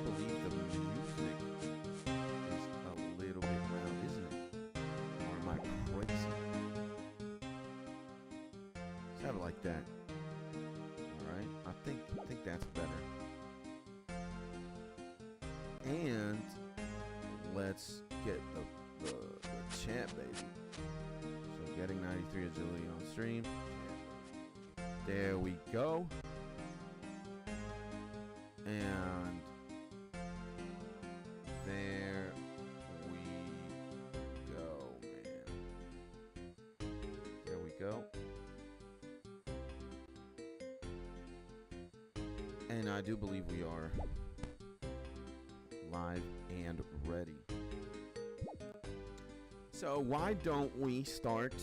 believe the music is a little bit loud, isn't it? Or am I crazy? Let's have it like that. Alright, I think that's better. And let's get the chat, baby. So getting 93 agility on stream. There we go. And there we go, man. There we go. And I do believe we are live and ready. So why don't we start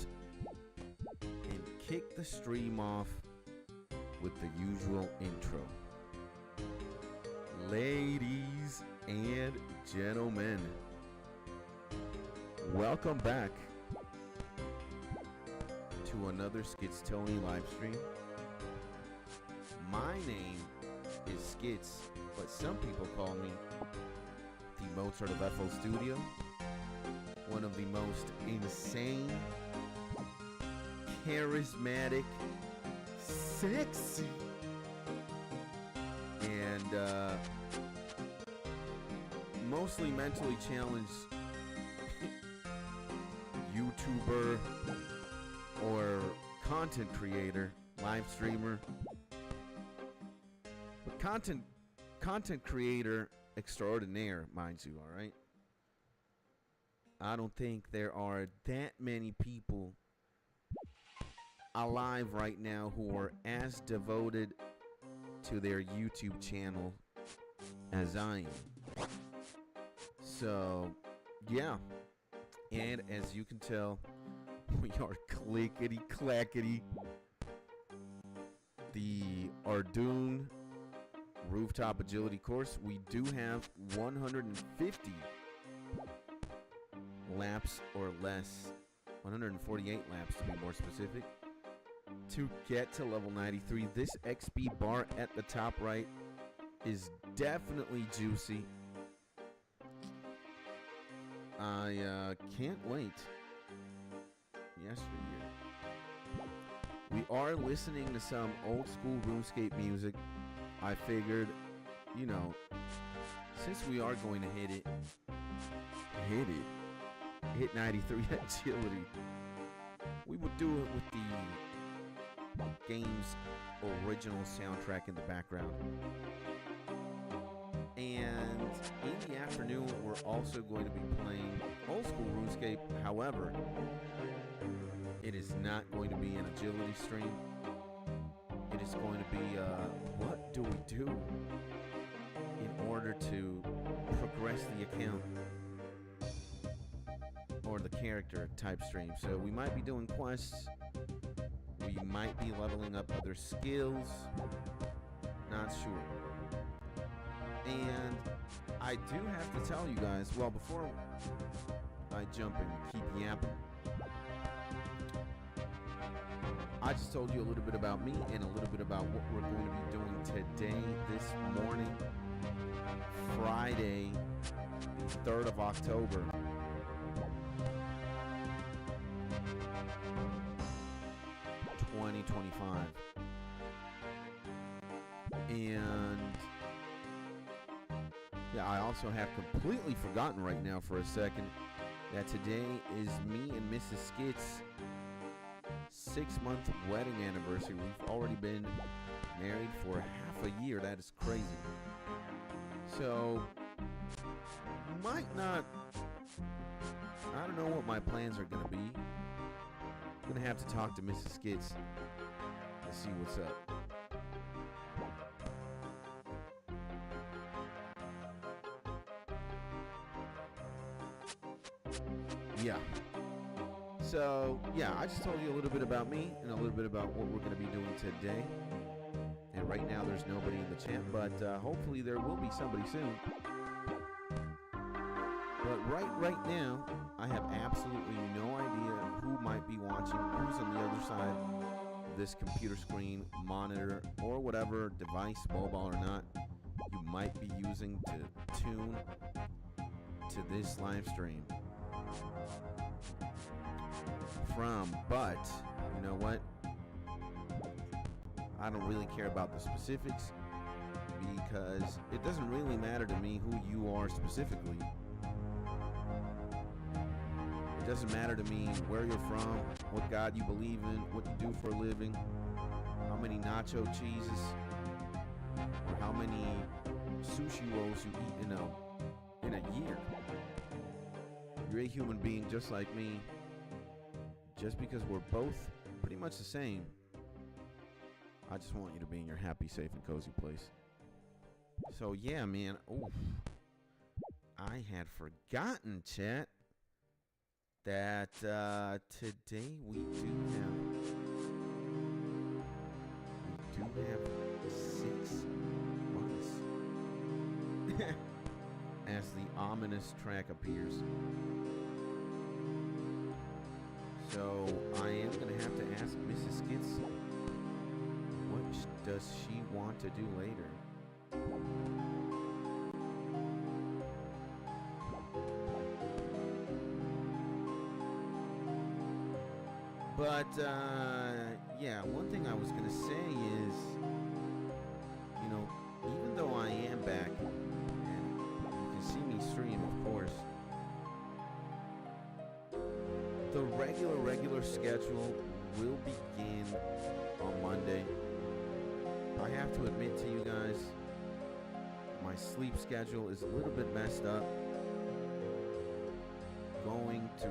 and kick the stream off with the usual intro. Ladies and gentlemen, welcome back to another Skits Tony live stream. My name is Skits, but some people call me the Mozart of FL Studio, one of the most insane, charismatic, sexy, and mostly mentally challenged YouTuber or content creator, live streamer, but content creator extraordinaire, mind you, all right? I don't think there are that many people alive right now who are as devoted to their YouTube channel as I am. So, yeah. And as you can tell, we are clickety clackety. The Ardoon rooftop agility course. We do have 150 laps or less, 148 laps to be more specific, to get to level 93. This XP bar at the top right is definitely juicy. I can't wait. Yesterday, we are listening to some old school RuneScape music. I figured, you know, since we are going to hit 93 agility, we would do it with the game's original soundtrack in the background. And in the afternoon, we're also going to be playing old school RuneScape. However, it is not going to be an agility stream. It is going to be what do we do in order to progress the account or the character type stream. So we might be doing quests. We might be leveling up other skills. Not sure. And I do have to tell you guys, well, before I jump and keep yapping, I just told you a little bit about me and a little bit about what we're going to be doing today, this morning, Friday, the 3rd of October. $2025. And yeah, I also have completely forgotten right now for a second that today is me and Mrs. Skits' 6-month wedding anniversary. We've already been married for half a year. That is crazy. So, might not, I don't know what my plans are going to be. I'm going to have to talk to Mrs. Skits to see what's up. Yeah. So, yeah, I just told you a little bit about me and a little bit about what we're going to be doing today. And right now there's nobody in the chat, but hopefully there will be somebody soon. But right now, I have absolutely no idea who might be watching, who's on the other side of this computer screen, monitor, or whatever device, mobile or not. you might be using to tune to this live stream from, but you know what? I don't really care about the specifics because it doesn't really matter to me who you are specifically. It doesn't matter to me where you're from, what God you believe in, what you do for a living, how many nacho cheeses, or how many sushi rolls you eat in a year. You're a human being just like me. Just because we're both pretty much the same, I just want you to be in your happy, safe, and cozy place. So yeah, man. Oof. I had forgotten, chat, that today we do have 6 months as the ominous track appears. So I am gonna have to ask Mrs. Skits, what does she want to do later? But, yeah, one thing I was going to say is, you know, even though I am back, and you can see me stream, of course, the regular schedule will begin on Monday. I have to admit to you guys, my sleep schedule is a little bit messed up. Going to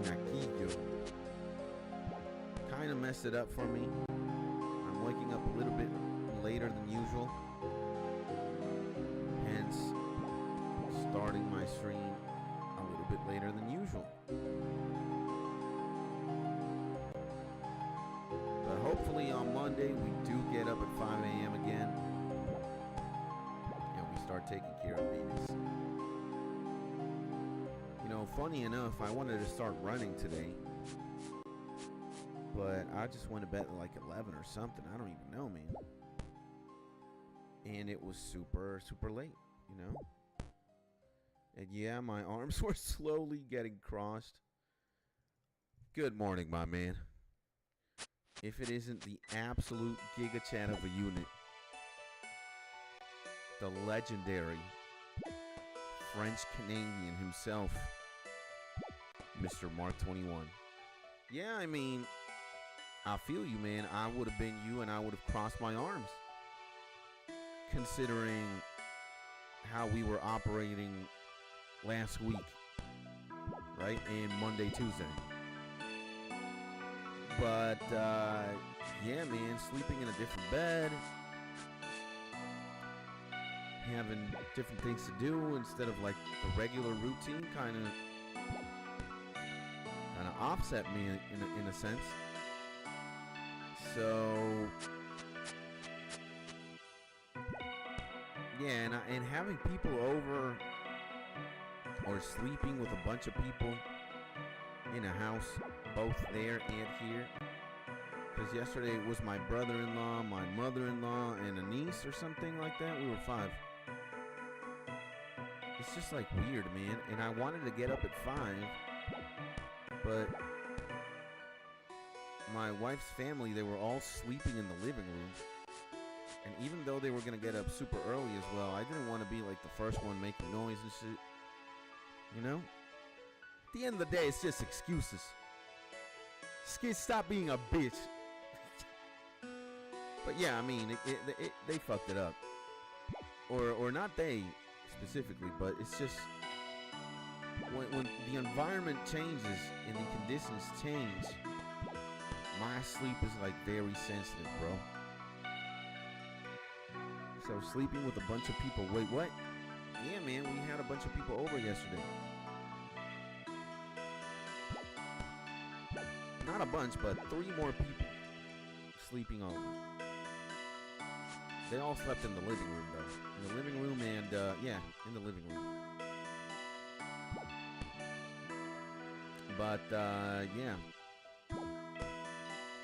Tinaquillo kind of messed it up for me. I'm waking up a little bit later than usual, hence starting my stream a little bit later than usual. But hopefully on Monday we do get up at 5 a.m. again and we start taking care of business. You know, funny enough, I wanted to start running today, but I just went to bed at like 11 or something. I don't even know, man. And it was super late, you know? And yeah, my arms were slowly getting crossed. Good morning, my man. If it isn't the absolute giga chat of a unit, the legendary French-Canadian himself, Mr. Mark 21. Yeah, I mean, I feel you, man. I would have been you and I would have crossed my arms, considering how we were operating last week, right? And Monday, Tuesday. But, yeah, man, sleeping in a different bed, having different things to do instead of like the regular routine kind of offset me in a sense. So yeah, and having people over or sleeping with a bunch of people in a house, both there and here. Because yesterday it was my brother-in-law, my mother-in-law, and a niece or something like that. We were 5. It's just like weird, man. And I wanted to get up at 5, but my wife's family, they were all sleeping in the living room. And even though they were going to get up super early as well, I didn't want to be like the first one making noise and shit. You know? At the end of the day, it's just excuses. Skid, stop being a bitch. But yeah, I mean, they fucked it up. Or not they specifically, but it's just when the environment changes and the conditions change, my sleep is like very sensitive, bro. So sleeping with a bunch of people. Wait, what? Yeah, man, we had a bunch of people over yesterday. Not a bunch, but 3 more people sleeping over. They all slept in the living room, though. In the living room and, yeah, in the living room. But, yeah.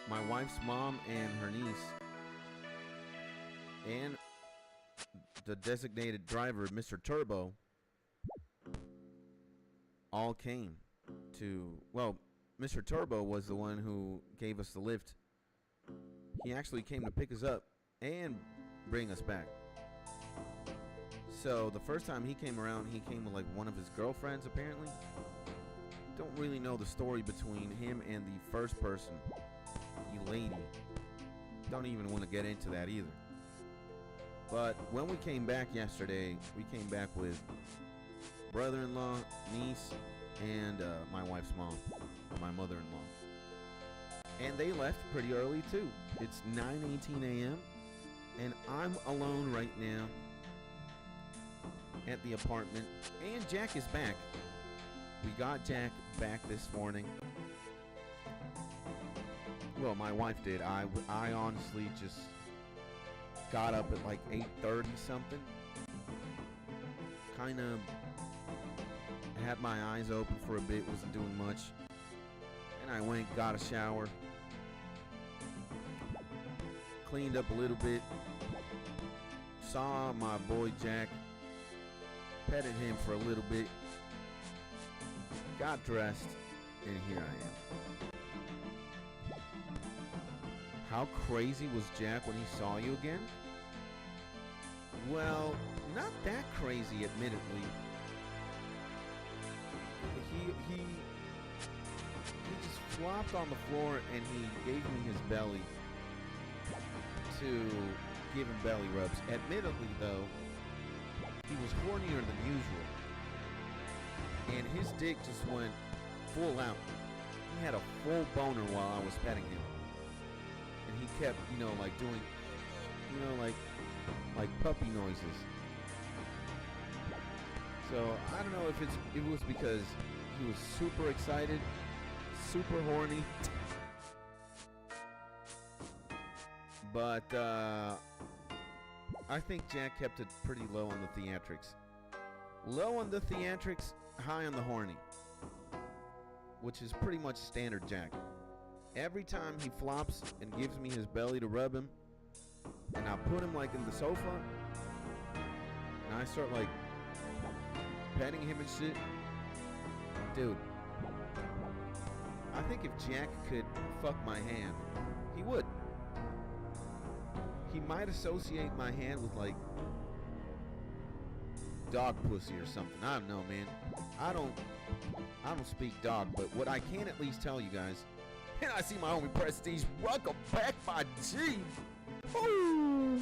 My wife's mom and her niece, and the designated driver, Mr. Turbo, all came to, well, Mr. Turbo was the one who gave us the lift. He actually came to pick us up and bring us back. So the first time he came around, he came with like one of his girlfriends apparently. Don't really know the story between him and the first person, the lady. Don't even want to get into that either. But when we came back yesterday, we came back with brother-in-law, niece, and my wife's mom, or my mother-in-law. And they left pretty early too. It's 9:18 a.m. and I'm alone right now at the apartment. And Jack is back. We got Jack back this morning. Well, my wife did. I honestly just got up at like 8:30 something. Kind of had my eyes open for a bit, wasn't doing much. And I went, got a shower, cleaned up a little bit, saw my boy Jack, petted him for a little bit, got dressed, and here I am. How crazy was Jack when he saw you again? Well, not that crazy, admittedly. He just flopped on the floor and he gave me his belly to give him belly rubs. Admittedly, though, he was hornier than usual. And his dick just went full out. He had a full boner while I was petting him. And he kept, like doing, like puppy noises. So I don't know if it was because he was super excited, super horny. But I think Jack kept it pretty low on the theatrics. Low on the theatrics, high on the horny. Which is pretty much standard Jack. Every time he flops and gives me his belly to rub him, and I put him like in the sofa, and I start like petting him and shit, dude, I think if Jack could fuck my hand, he would. He might associate my hand with like dog pussy or something. I don't know, man. I don't speak dog, but what I can at least tell you guys, and I see my homie Prestige, welcome back, my G. Woo!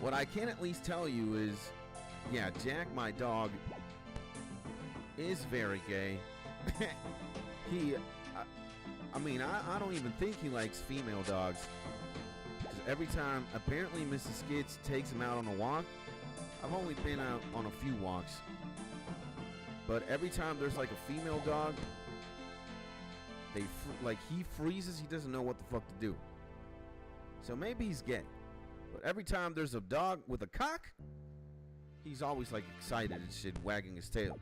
What I can at least tell you is, yeah, Jack, my dog, is very gay. I don't even think he likes female dogs. 'Cause every time, apparently Mrs. Skits takes him out on a walk. I've only been out on a few walks. But every time there's like a female dog, he freezes, he doesn't know what the fuck to do. So maybe he's gay. But every time there's a dog with a cock, he's always like excited and shit, wagging his tail.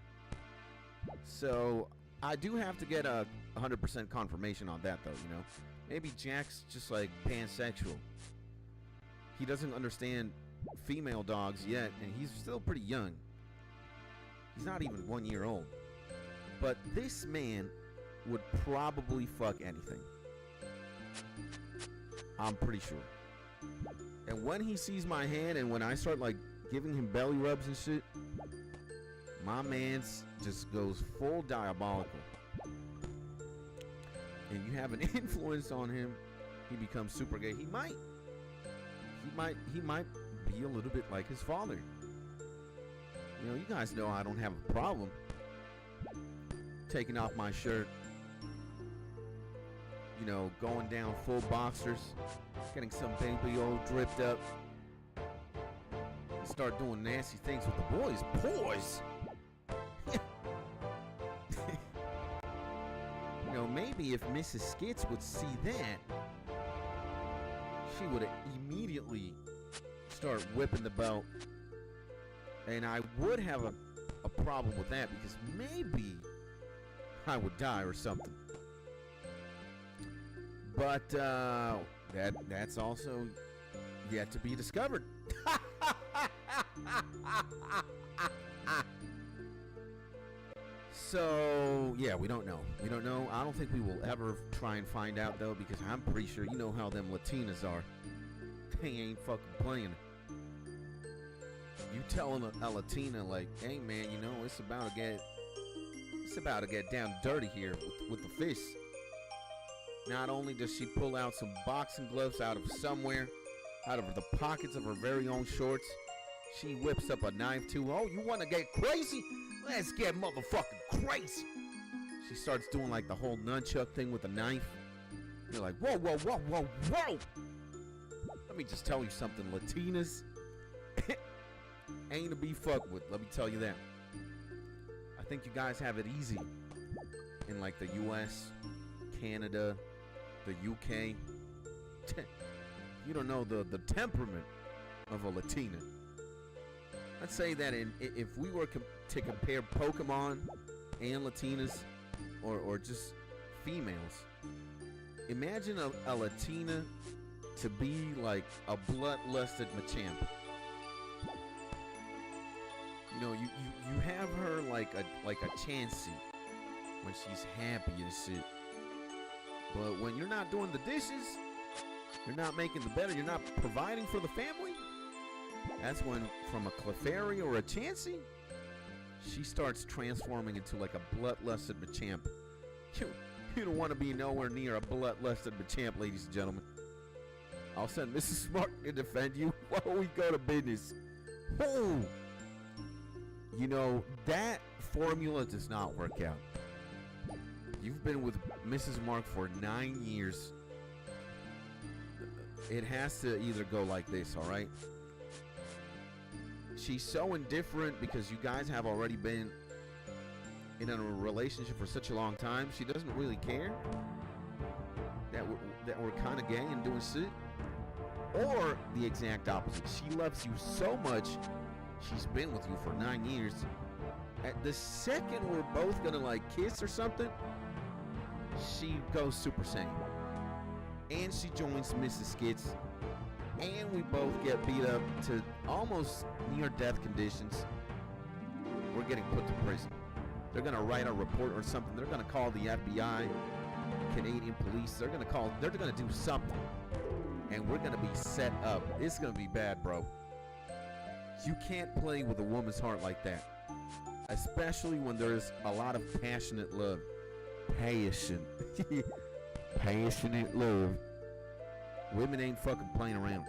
So I do have to get a 100% confirmation on that though, Maybe Jack's just like pansexual. He doesn't understand female dogs yet, and he's still pretty young. He's not even 1 year old. But this man would probably fuck anything. I'm pretty sure. And when he sees my hand and when I start like giving him belly rubs and shit, my man's just goes full diabolical. And you have an influence on him, he becomes super gay. He might be a little bit like his father. You guys know I don't have a problem taking off my shirt, going down full boxers, getting some baby old dripped up, and start doing nasty things with the boys. Boys! Maybe if Mrs. Skits would see that, she would immediately start whipping the belt. And I would have a problem with that because maybe I would die or something. But That's also yet to be discovered. So, yeah, we don't know. We don't know. I don't think we will ever try and find out, though, because I'm pretty sure you know how them Latinas are. They ain't fucking playing. You telling a Latina, like, hey, man, you know, it's about to get down dirty here with the fist. Not only does she pull out some boxing gloves out of somewhere, out of the pockets of her very own shorts, she whips up a knife, too. Oh, you want to get crazy? Let's get motherfucking crazy. She starts doing like the whole nunchuck thing with a knife. You're like, whoa, whoa, whoa, whoa, whoa. Let me just tell you something, Latinas ain't to be fucked with. Let me tell you that. I think you guys have it easy in like the US, Canada, the UK. You don't know the temperament of a Latina. Let's say that if we were to compare Pokemon and Latinas, or just females, imagine a Latina to be like a bloodlusted Machamp. You know, you have her like a Chansey when she's happy and shit. But when you're not doing the dishes, you're not making the bed, you're not providing for the family, that's when, from a Clefairy or a Chansey, she starts transforming into like a bloodlusted Machamp. You don't want to be nowhere near a bloodlusted Machamp, ladies and gentlemen. I'll send Mrs. Smart to defend you while we go to business. Oh! You know, that formula does not work out. You've been with Mrs. Mark for 9 years. It has to either go like this, all right? She's so indifferent because you guys have already been in a relationship for such a long time. She doesn't really care that we're kind of gay and doing shit. Or the exact opposite. She loves you so much, she's been with you for 9 years. At the second we're both gonna like kiss or something, she goes Super Saiyan. And she joins Mrs. Skits. And we both get beat up to almost near-death conditions. We're getting put to prison. They're going to write a report or something. They're going to call the FBI, Canadian police. They're going to do something. And we're going to be set up. It's going to be bad, bro. You can't play with a woman's heart like that. Especially when there's a lot of passionate love. Passionate love. Women ain't fucking playing around.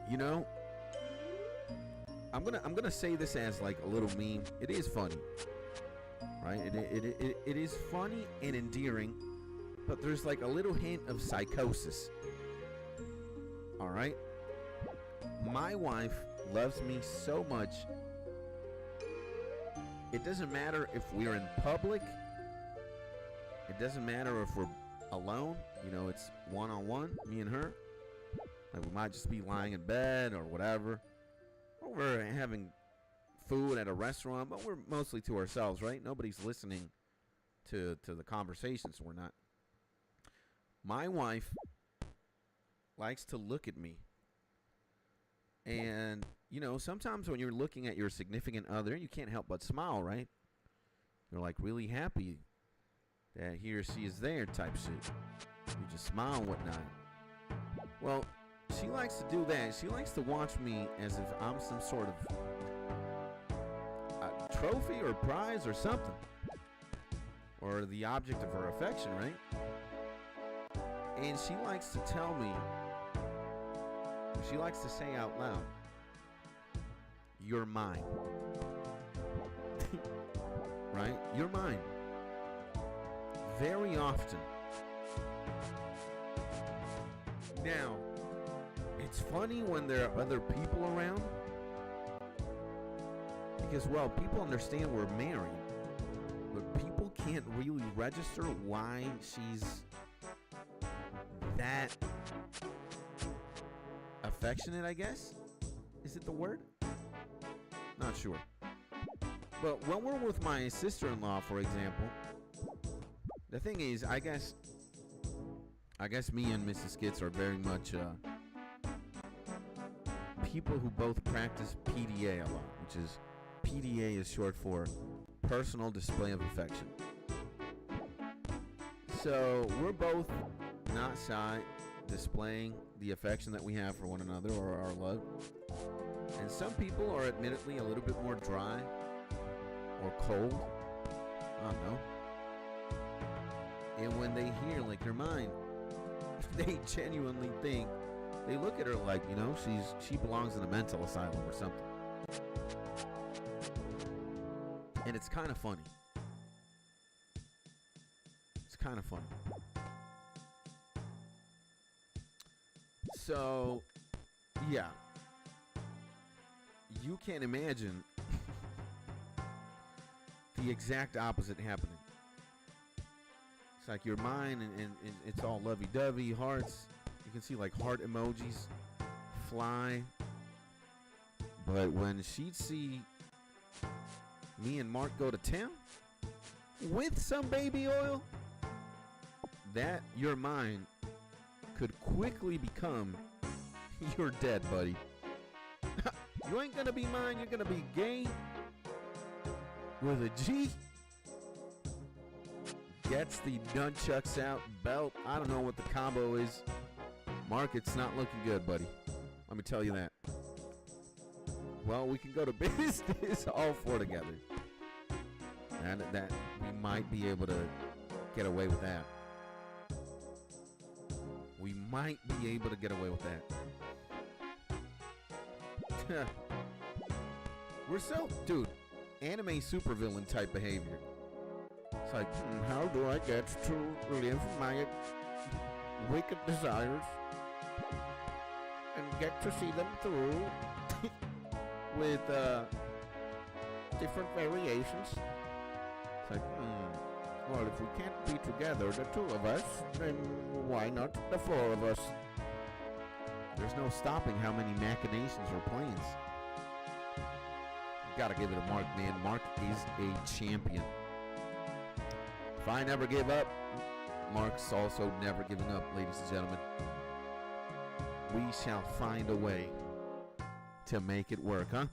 You know, I'm gonna say this as like a little meme. It is funny, right? It is funny and endearing, but there's like a little hint of psychosis. All right. My wife loves me so much. It doesn't matter if we're in public. It doesn't matter if we're alone. You know, it's one-on-one, me and her. Like, we might just be lying in bed or whatever. Or we're having food at a restaurant, but we're mostly to ourselves, right? Nobody's listening to the conversations. We're not. My wife likes to look at me. And, you know, sometimes when you're looking at your significant other, you can't help but smile, right? You're like really happy that he or she is there type shit. You just smile and whatnot. Well, she likes to do that. She likes to watch me as if I'm some sort of a trophy or prize or something. Or the object of her affection, right? And she likes to tell me, she likes to say out loud, "You're mine." Right? You're mine. Very often. Now, it's funny when there are other people around. Because, well, people understand we're married. But people can't really register why she's that affectionate, I guess? Is it the word? Not sure. But when we're with my sister-in-law, for example, the thing is, I guess I guess me and Mrs. Skits are very much people who both practice PDA a lot, which is PDA is short for personal display of affection. So we're both not shy displaying the affection that we have for one another or our love. And some people are admittedly a little bit more dry or cold. I don't know. And when they hear like your mind, they genuinely think, they look at her like, you know, she belongs in a mental asylum or something. And it's kind of funny. It's kind of funny. So, yeah. You can't imagine the exact opposite happening. It's like your mind and it's all lovey-dovey, hearts. You can see like heart emojis fly. But when she'd see me and Mark go to town with some baby oil, that your mind could quickly become you're dead, buddy. You ain't gonna be mine, you're gonna be gay with a G. Gets the nunchucks out, belt. I don't know what the combo is. Mark, it's not looking good, buddy. Let me tell you that. Well, we can go to business all four together. And that we might be able to get away with that. We might be able to get away with that. We're so, dude, anime supervillain type behavior. It's like, how do I get to live my wicked desires and get to see them through with different variations? It's like, well, if we can't be together, the two of us, then why not the four of us? There's no stopping how many machinations or plans. You gotta give it to Mark, man. Mark is a champion. If I never give up, Mark's also never giving up, ladies and gentlemen. We shall find a way to make it work, huh?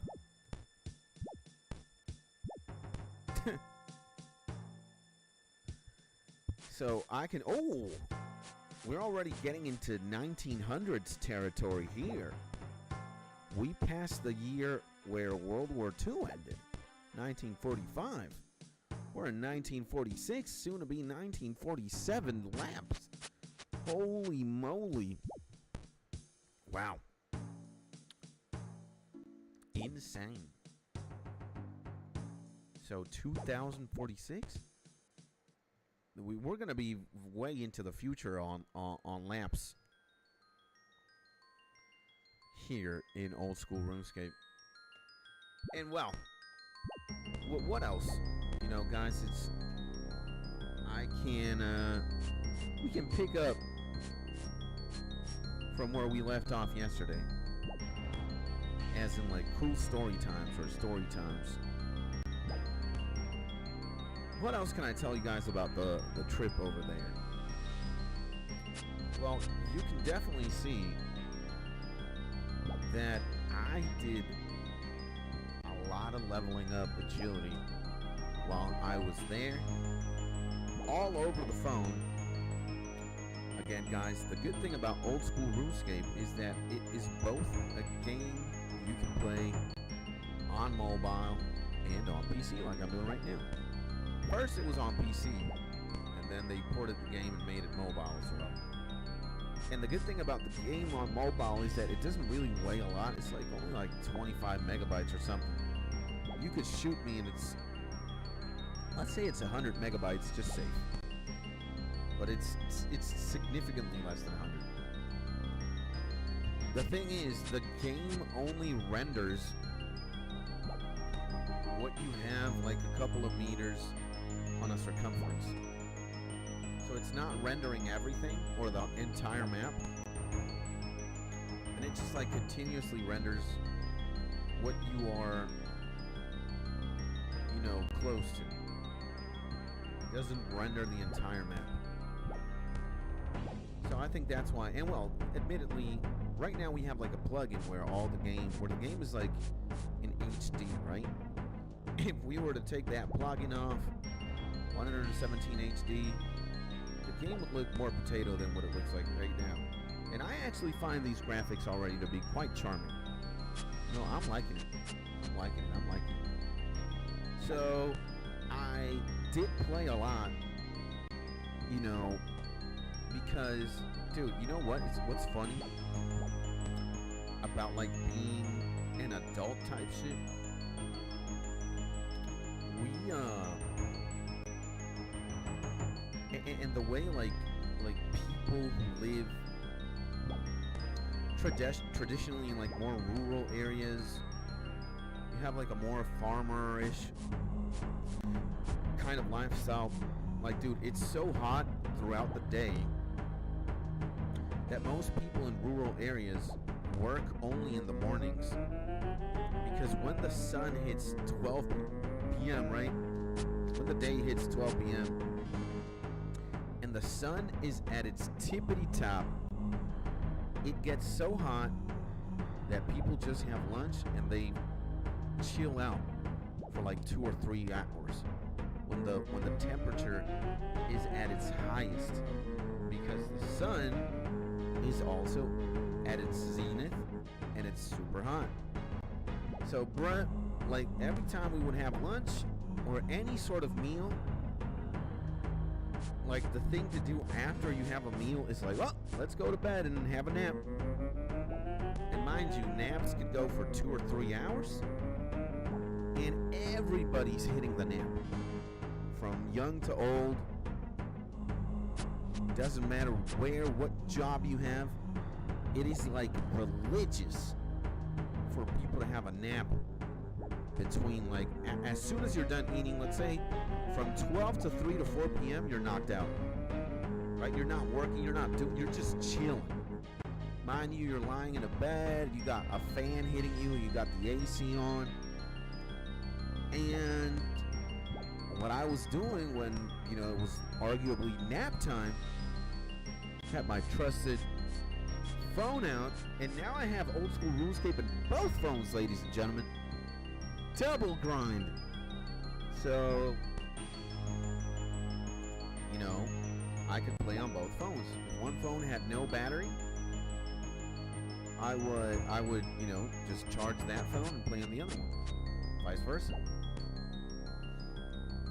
So I can, we're already getting into 1900s territory here. We passed the year where World War II ended, 1945. We're in 1946, soon to be 1947 laps. Holy moly. Wow. Insane. So 2046? We're going to be way into the future on laps here in old school RuneScape. And well, what else? You know, guys, we can pick up from where we left off yesterday. As in like cool story times or story times. What else can I tell you guys about the trip over there? Well, you can definitely see that I did a lot of leveling up agility while I was there, all over the phone. Again, guys, the good thing about old school RuneScape is that it is both a game you can play on mobile and on PC like I'm doing right now. First it was on PC, and then they ported the game and made it mobile as well. And the good thing about the game on mobile is that it doesn't really weigh a lot. It's like only like 25 megabytes or something. You could shoot me and it's, let's say it's 100 megabytes, just safe. But it's significantly less than 100. The thing is, the game only renders what you have like a couple of meters on a circumference. So it's not rendering everything or the entire map. And it just like continuously renders what you are, you know, close to. It doesn't render the entire map. So I think that's why. And well, admittedly, right now we have like a plugin where the game is like in HD, right? If we were to take that plugin off, 117 HD, the game would look more potato than what it looks like right now. And I actually find these graphics already to be quite charming. No, I'm liking it. I'm liking it. So, I did play a lot, you know, because, dude, you know what's funny about, like, being an adult type shit? And the way, like people who live traditionally in, like, more rural areas, you have, like, a more farmer-ish kind of lifestyle. Like, dude, it's so hot throughout the day that most people in rural areas work only in the mornings, because when the sun hits 12 p.m., right? When the day hits 12 p.m. and the sun is at its tippity top, it gets so hot that people just have lunch and they chill out for like 2 or 3 hours when the temperature is at its highest, because the sun is also at its zenith and it's super hot. So, bruh, like, every time we would have lunch or any sort of meal, like, the thing to do after you have a meal is like, well, let's go to bed and have a nap. And mind you, naps could go for 2 or 3 hours, and everybody's hitting the nap, from young to old. Doesn't matter what job you have. It is like religious for people to have a nap between, like, as soon as you're done eating, let's say from 12 to 3 to 4 p.m. you're knocked out, right? You're not working, you're just chilling. Mind you, you're lying in a bed, you got a fan hitting you, you got the AC on. And what I was doing when, you know, it was arguably nap time, had my trusted phone out, and now I have old school RuneScape in both phones, ladies and gentlemen. Double grind. So, you know, I could play on both phones. If one phone had no battery, I would, you know, just charge that phone and play on the other one. Vice versa.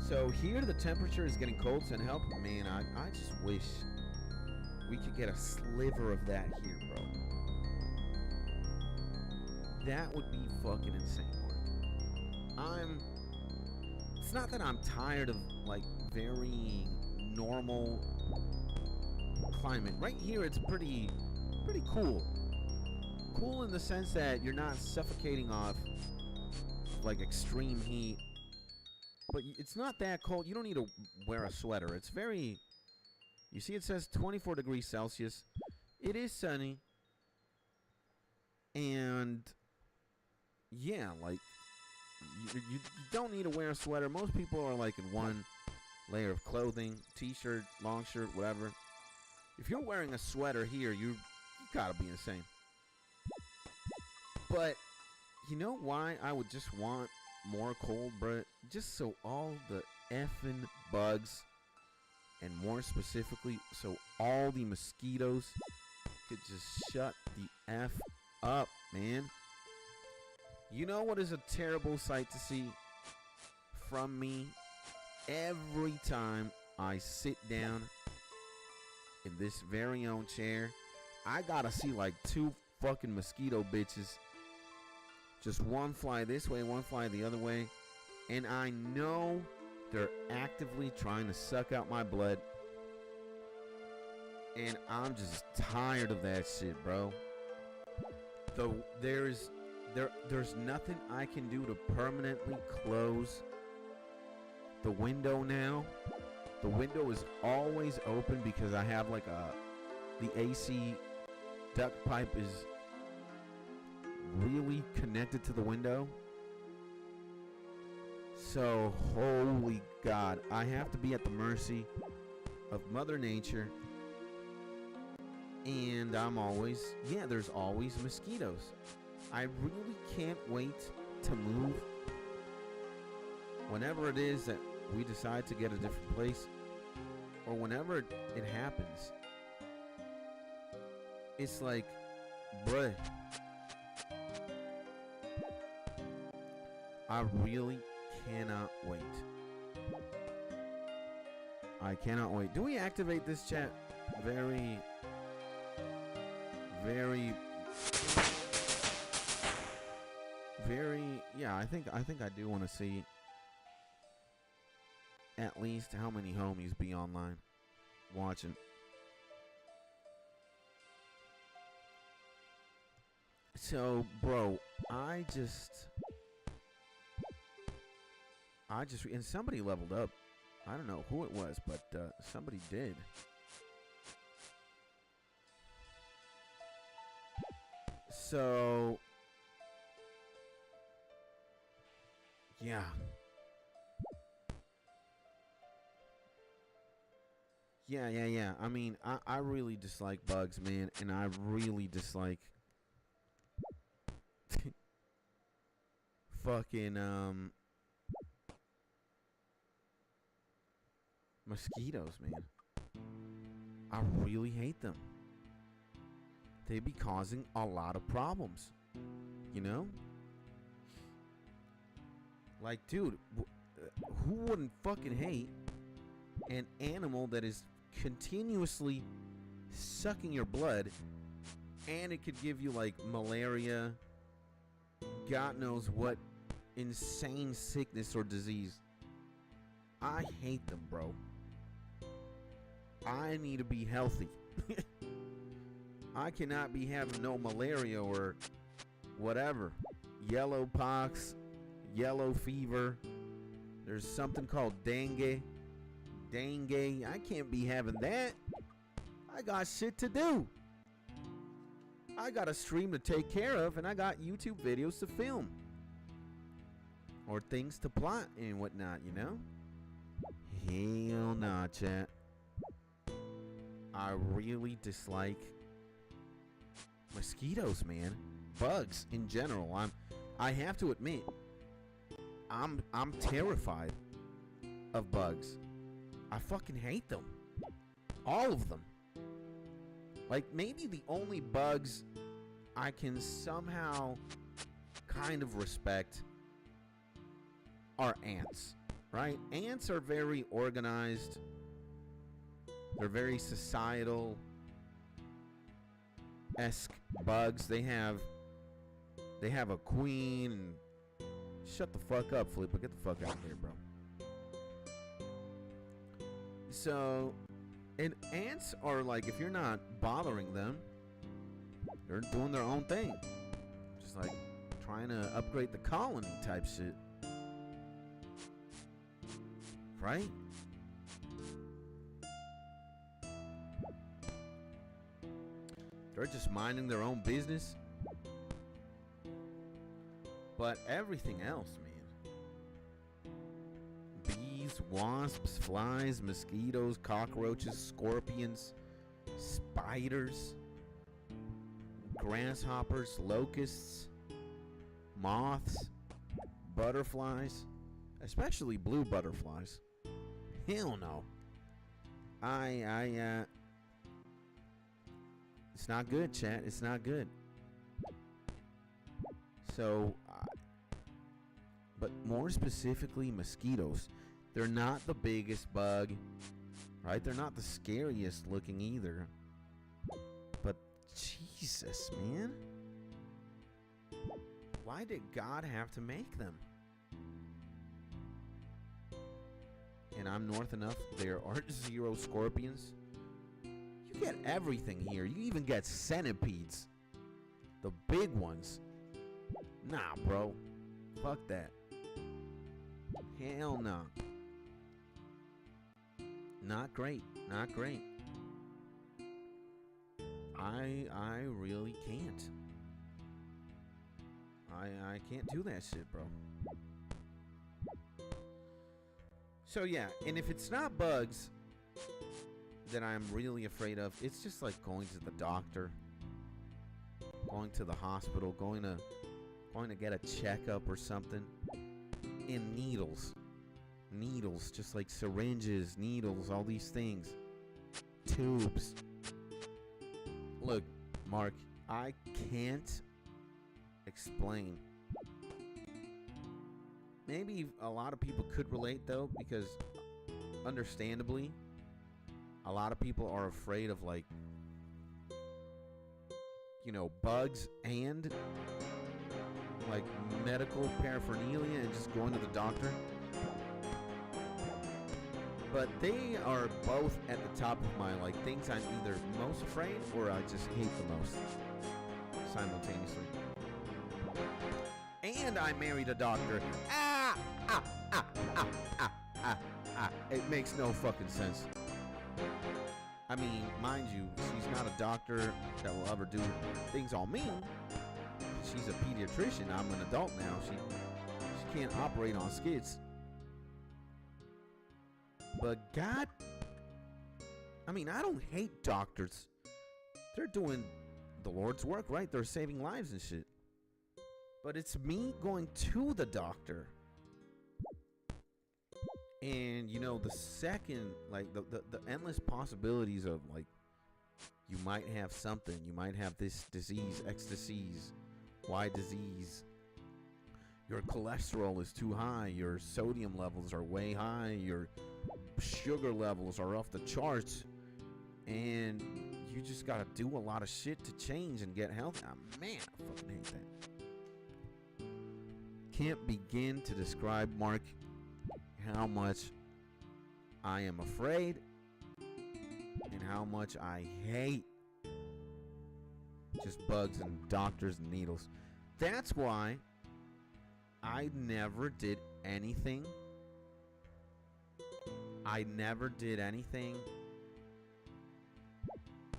So here the temperature is getting cold, so to help, man, I just wish we could get a sliver of that here, bro. That would be fucking insane. It's not that I'm tired of, like, very normal climate. Right here it's pretty cool. Cool in the sense that you're not suffocating off, like, extreme heat. But it's not that cold. You don't need to wear a sweater. It's very... You see it says 24 degrees Celsius. It is sunny. And... yeah, like... You don't need to wear a sweater. Most people are, like, in one layer of clothing. T-shirt, long shirt, whatever. If you're wearing a sweater here, you gotta be insane. But... you know why I would just want more cold, bruh? Just so all the effing bugs, and more specifically, so all the mosquitoes could just shut the F up, man. You know what is a terrible sight to see from me? Every time I sit down in this very own chair, I gotta see like 2 fucking mosquito bitches. Just one fly this way, one fly the other way. And I know they're actively trying to suck out my blood. And I'm just tired of that shit, bro. Though there's nothing I can do to permanently close the window now. The window is always open because I have like the AC duct pipe is really connected to the window. So, holy God, I have to be at the mercy of Mother Nature And I'm always, yeah, there's always mosquitoes. I really can't wait to move. Whenever it is that we decide to get a different place, or whenever it happens, it's like, bruh, I really cannot wait. I cannot wait. Do we activate this chat? Very, yeah, I think I do want to see at least how many homies be online watching. So, bro, I just and somebody leveled up. I don't know who it was, but somebody did. So, yeah. Yeah. I mean, I really dislike bugs, man, and I really dislike fucking mosquitoes, man. I really hate them. They be causing a lot of problems, you know? Like, dude, who wouldn't fucking hate an animal that is continuously sucking your blood, and it could give you like malaria, God knows what insane sickness or disease. I hate them, bro. I need to be healthy. I cannot be having no malaria or whatever. Yellow pox, yellow fever. There's something called dengue. I can't be having that. I got shit to do. I got a stream to take care of, and I got YouTube videos to film. Or things to plot and whatnot, you know? Hell nah, chat. I really dislike mosquitoes, man. Bugs in general. I have to admit, I'm terrified of bugs. I fucking hate them. All of them. Like, maybe the only bugs I can somehow kind of respect are ants, right? Ants are very organized. They're very societal-esque bugs. They have a queen. And shut the fuck up, Flipper. Get the fuck out of here, bro. So, and ants are like, if you're not bothering them, they're doing their own thing. Just like trying to upgrade the colony type shit. Right? They're just minding their own business. But everything else, man. Bees, wasps, flies, mosquitoes, cockroaches, scorpions, spiders, grasshoppers, locusts, moths, butterflies, especially blue butterflies. Hell no. It's not good, chat. It's not good. So, but more specifically, mosquitoes. They're not the biggest bug, right? They're not the scariest looking either. But Jesus, man. Why did God have to make them? And I'm north enough, there aren't 0 scorpions. You get everything here. You even get centipedes. The big ones. Nah, bro. Fuck that. Hell no. Not great. Not great. I really can't. I can't do that shit, bro. So yeah, and if it's not bugs, that I'm really afraid of, it's just like going to the doctor, going to the hospital, going to get a checkup or something. And needles, just like syringes, needles, all these things, tubes. Look, Mark, I can't explain. Maybe a lot of people could relate, though, because understandably, a lot of people are afraid of, like, you know, bugs and like medical paraphernalia and just going to the doctor. But they are both at the top of my, like, things I'm either most afraid or I just hate the most simultaneously. And I married a doctor. It makes no fucking sense. I mean, mind you, she's not a doctor that will ever do things on me. She's a pediatrician. I'm an adult now. She can't operate on skids. But God, I mean, I don't hate doctors. They're doing the Lord's work, right? They're saving lives and shit. But it's me going to the doctor. And, you know, the second, like, the endless possibilities of, like, you might have something. You might have this disease, X disease, Y disease. Your cholesterol is too high. Your sodium levels are way high. Your sugar levels are off the charts. And you just got to do a lot of shit to change and get healthy. Oh, man, I fucking hate that. Can't begin to describe, Mark, how much I am afraid and how much I hate just bugs and doctors and needles. That's why I never did anything.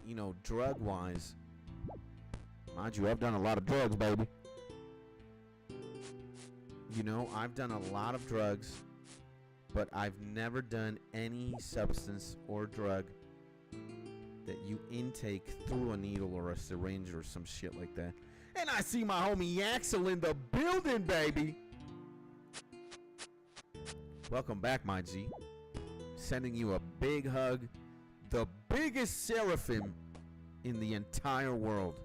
You know, drug-wise. Mind you, I've done a lot of drugs, baby. You know, I've done a lot of drugs, but I've never done any substance or drug that you intake through a needle or a syringe or some shit like that. And I see my homie Axel in the building, baby. Welcome back, my G. Sending you a big hug. The biggest seraphim in the entire world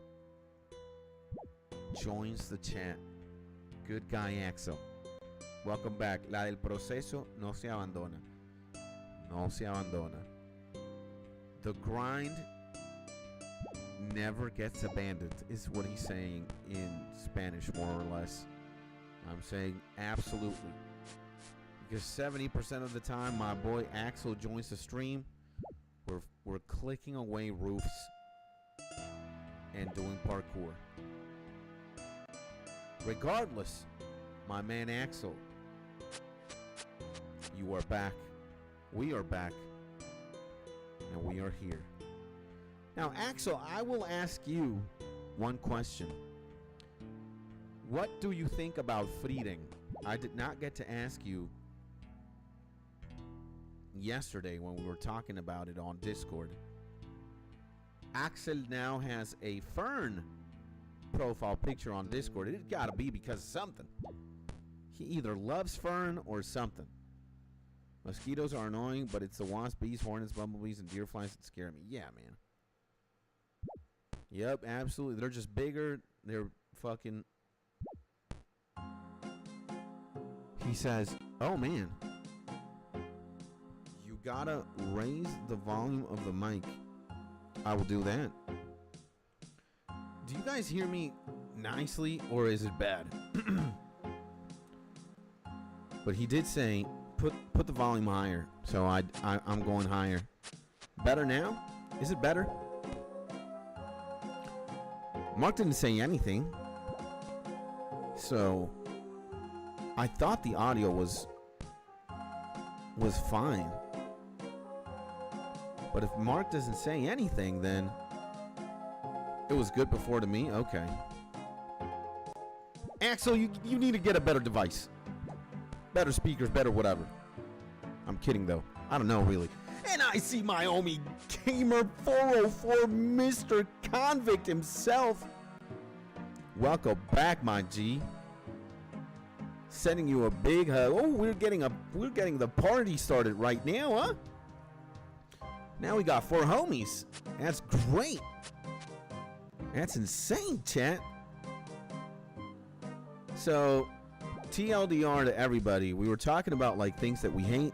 joins the chat. Good guy, Axel. Welcome back. La del proceso no se abandona. No se abandona. The grind never gets abandoned, is what he's saying in Spanish, more or less. I'm saying absolutely. Because 70% of the time, my boy Axel joins the stream, we're clicking away roofs and doing parkour. Regardless, my man Axel, you are back. We are back. And we are here. Now, Axel, I will ask you one question. What do you think about Frieden? I did not get to ask you yesterday when we were talking about it on Discord. Axel now has a fern profile picture on Discord. It gotta be because of something. He either loves fern or something. Mosquitoes are annoying, but it's the wasps, bees, hornets, bumblebees, and deer flies that scare me. Yeah, man. Yep, absolutely. They're just bigger. They're fucking... He says, oh, man. You gotta raise the volume of the mic. I will do that. Do you guys hear me nicely, or is it bad? But he did say, put the volume higher. So I'm going higher. Better now? Is it better? Mark didn't say anything. So I thought the audio was fine. But if Mark doesn't say anything, then it was good before to me. Okay. Axel, you need to get a better device. Better speakers, better whatever. I'm kidding, though. I don't know, really. And I see my homie Gamer 404, Mr. Convict himself. Welcome back, my G. Sending you a big hug. Oh, we're getting the party started right now, huh? Now we got 4 homies. That's great. That's insane, chat. So, TLDR to everybody. We were talking about like things that we hate.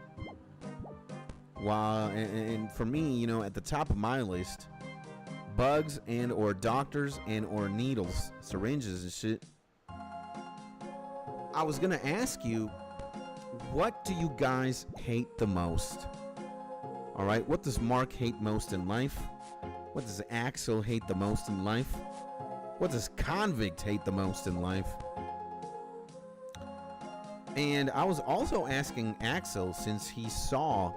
Wow, and for me, you know, at the top of my list, bugs and or doctors and or needles, syringes and shit. I was gonna ask you, what do you guys hate the most? All right, what does Mark hate most in life? What does Axel hate the most in life? What does Convict hate the most in life? And I was also asking Axel, since he saw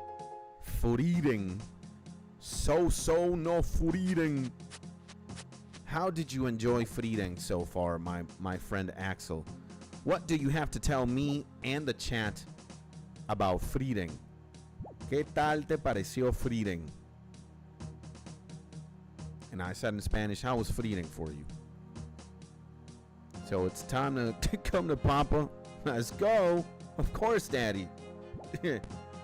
Freeding, so no Freeding. How did you enjoy Freeding so far, my friend Axel? What do you have to tell me and the chat about Freeding? ¿Qué tal te pareció Freeding? And I said in Spanish, how was Freeding for you? So it's time to come to Papa. Let's go. Of course, Daddy.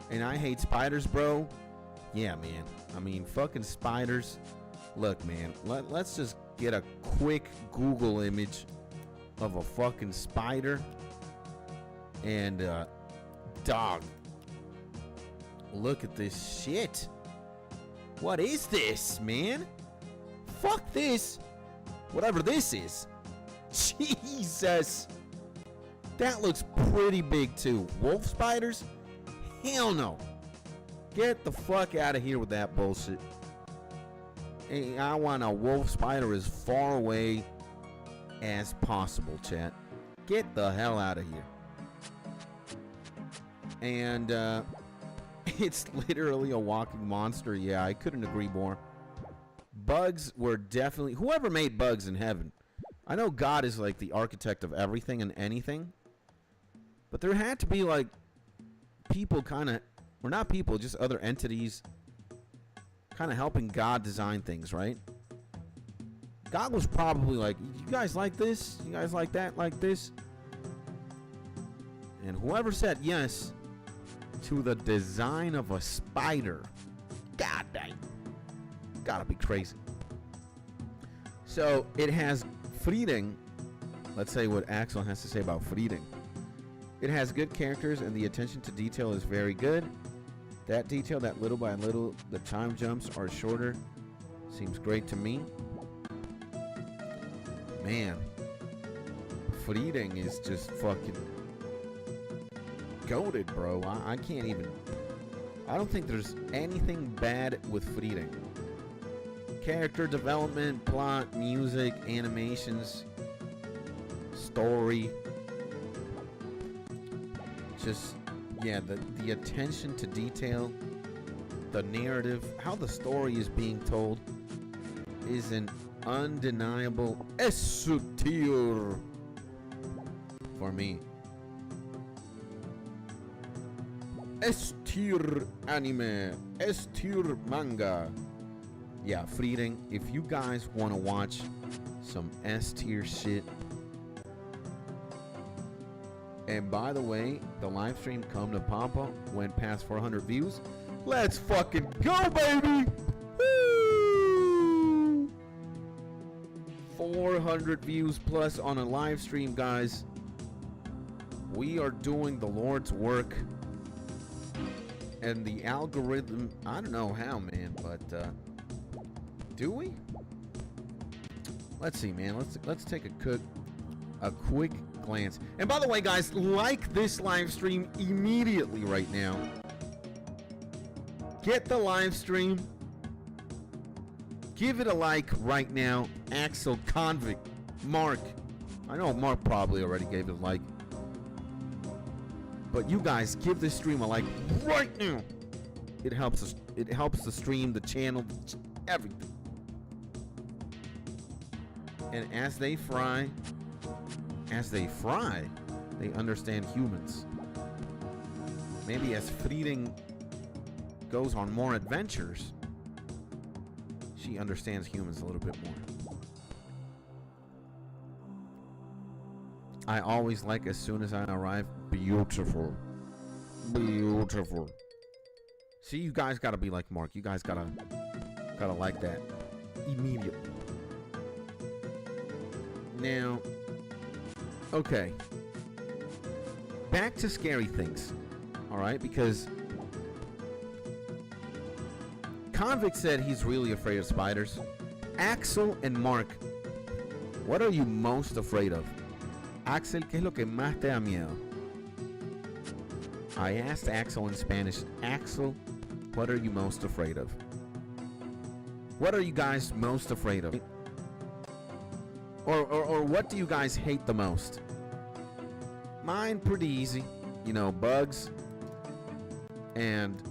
And I hate spiders, bro. Yeah, man. I mean, fucking spiders. Look, man. Let's just get a quick Google image of a fucking spider. And, dog. Look at this shit. What is this, man? Fuck this. Whatever this is. Jesus. That looks pretty big, too. Wolf spiders? Hell no. Get the fuck out of here with that bullshit. Hey, I want a wolf spider as far away as possible, chat. Get the hell out of here. And, it's literally a walking monster. Yeah, I couldn't agree more. Bugs were definitely... Whoever made bugs in heaven. I know God is like the architect of everything and anything. But there had to be like... people kind of, or not people, just other entities kind of helping God design things, right? God was probably like, you guys like this? You guys like that? Like this? And whoever said yes to the design of a spider, God dang, gotta be crazy. So it has Freeding. Let's say what Axel has to say about Freeding. It has good characters and the attention to detail is very good. That detail, that little by little, the time jumps are shorter. Seems great to me. Man, Freeding is just fucking goated, bro. I can't even... I don't think there's anything bad with Freeding. Character development, plot, music, animations, story... Just, yeah, the attention to detail, the narrative, how the story is being told is an undeniable S-tier for me. S-tier anime, S-tier manga. Yeah, Freeding, if you guys want to watch some S-tier shit. And by the way, the live stream Come to Papa went past 400 views. Let's fucking go, baby! Woo! 400 views plus on a live stream, guys. We are doing the Lord's work. And the algorithm, I don't know how, man, but do we? Let's see, man. Let's take a quick glance. And by the way, guys, like this live stream immediately right now. Get the live stream. Give it a like right now. Axel, Convict, Mark. I know Mark probably already gave it a like. But you guys, give this stream a like right now. It helps us. It helps the stream, the channel, everything. And as they fry, they understand humans. Maybe as Freeding goes on more adventures, she understands humans a little bit more. I always like, as soon as I arrive, beautiful. Beautiful. See, you guys gotta be like Mark. You guys gotta like that immediately. Now, okay. Back to scary things. Alright, because Convict said he's really afraid of spiders. Axel and Mark, what are you most afraid of? Axel, ¿qué es lo que más te da miedo? I asked Axel in Spanish, Axel, what are you most afraid of? What are you guys most afraid of? Or what do you guys hate the most? Mine pretty easy. You know, bugs and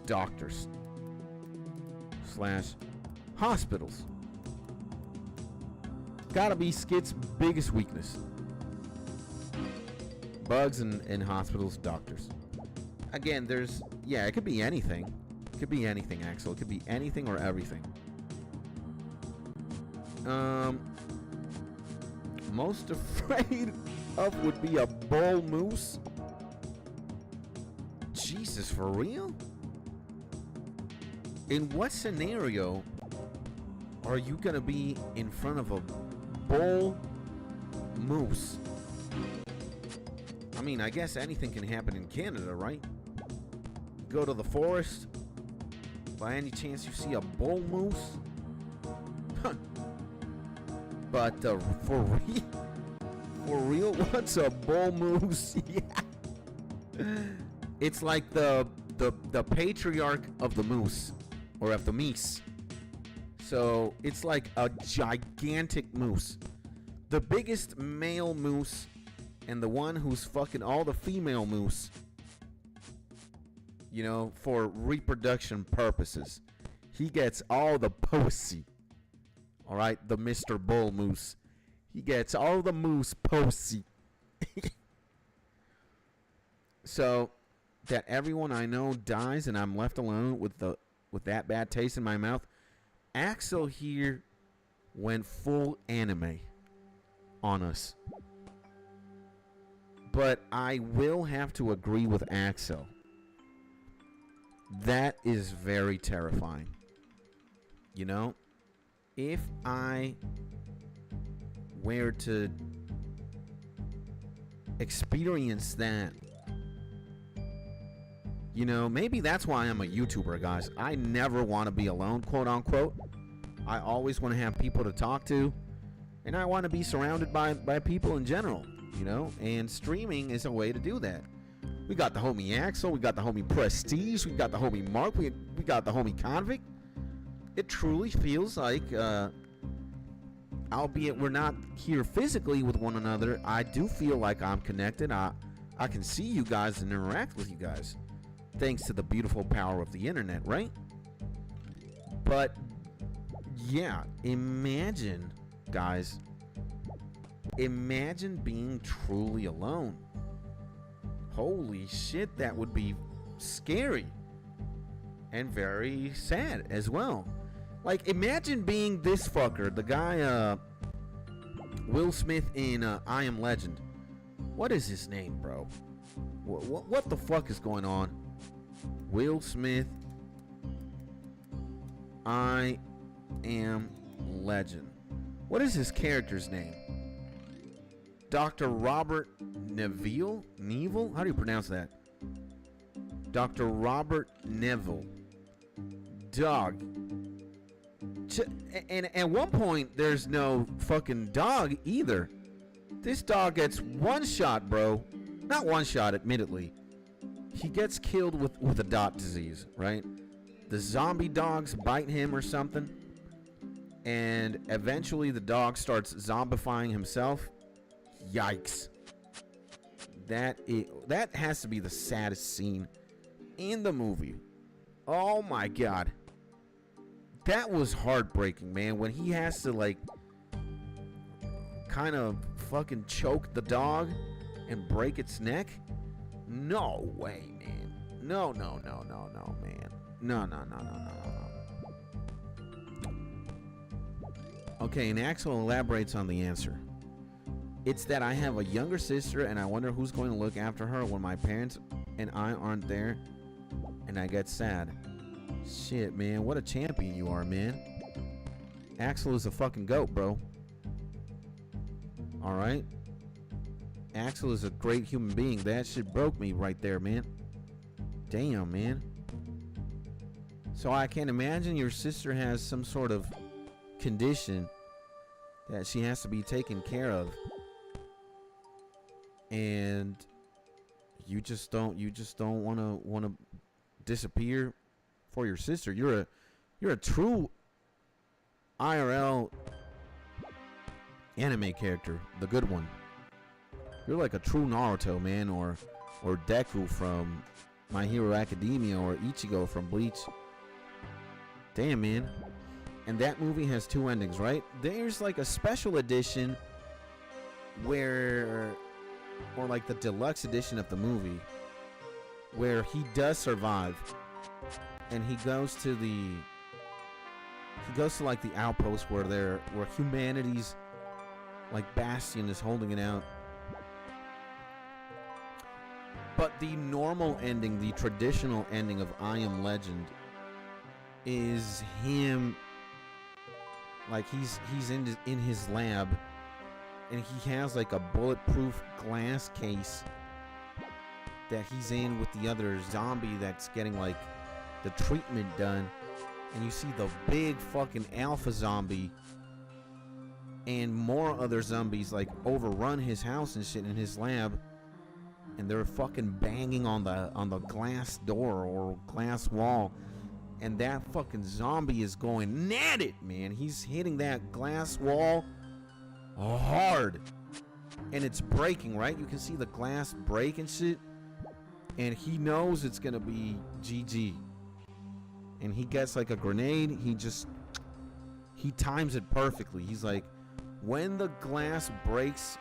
doctors / hospitals. Gotta be Skit's biggest weakness. Bugs and hospitals, doctors. Again, it could be anything. It could be anything, Axel. It could be anything or everything. Most afraid of would be a bull moose. Jesus, for real? In what scenario are you gonna be in front of a bull moose? I mean, I guess anything can happen in Canada, right? Go to the forest. By any chance you see a bull moose? But for real, what's a bull moose? Yeah. It's like the patriarch of the moose, or of the meese. So it's like a gigantic moose, the biggest male moose, and the one who's fucking all the female moose. You know, for reproduction purposes. He gets all the pussy. Alright, the Mr. Bull Moose. He gets all the moose pussy. So that everyone I know dies and I'm left alone with that bad taste in my mouth. Axel here went full anime on us. But I will have to agree with Axel. That is very terrifying. You know, if I were to experience that, you know, maybe that's why I'm a YouTuber, guys. I never want to be alone, quote unquote. I always want to have people to talk to, and I want to be surrounded by people in general, you know, and streaming is a way to do that. We got the homie Axel, we got the homie Prestige, we got the homie Mark, we got the homie Convict. It truly feels like, albeit we're not here physically with one another, I do feel like I'm connected. I can see you guys and interact with you guys, thanks to the beautiful power of the internet, right? But yeah, imagine, guys, imagine being truly alone. Holy shit, that would be scary and very sad as well. Like, imagine being this fucker, the guy, Will Smith in I Am Legend. What is his name, bro? What the fuck is going on? Will Smith, I Am Legend. What is his character's name? Dr. Robert Neville? How do you pronounce that? Dr. Robert Neville. Dog. And at one point, there's no fucking dog either. This dog gets one shot, bro. Not one shot, admittedly. He gets killed with a dot disease, right? The zombie dogs bite him or something. And eventually the dog starts zombifying himself. Yikes. That has to be the saddest scene in the movie. Oh my god. That was heartbreaking, man. When he has to, like, kind of fucking choke the dog and break its neck. No way, man. No, no, no, no, no, man. No, no, no, no, no, no. Okay, and Axel elaborates on the answer. It's that I have a younger sister, and I wonder who's going to look after her when my parents and I aren't there, and I get sad. Shit, man, what a champion you are, man. Axel is a fucking goat, bro. Alright? Axel is a great human being. That shit broke me right there, man. Damn, man. So I can imagine your sister has some sort of condition that she has to be taken care of. And you just don't want to disappear for your sister. You're a true IRL anime character, the good one. You're like a true Naruto, man, or Deku from My Hero Academia, or Ichigo from Bleach. Damn, man. And that movie has 2 endings, right? There's like a special edition where, or like the deluxe edition of the movie, where he does survive, and he goes to like the outpost where humanity's like bastion is holding it out. But the normal ending, the traditional ending of I Am Legend, is him, like he's in his lab, and he has like a bulletproof glass case that he's in with the other zombie that's getting like the treatment done, and you see the big fucking alpha zombie and more other zombies like overrun his house and shit in his lab, and they're fucking banging on the glass door or glass wall, and that fucking zombie is going at it, man. He's hitting that glass wall hard, and it's breaking, right? You can see the glass break and shit, and he knows it's gonna be GG, and he gets like a grenade. He times it perfectly. He's like, when the glass breaks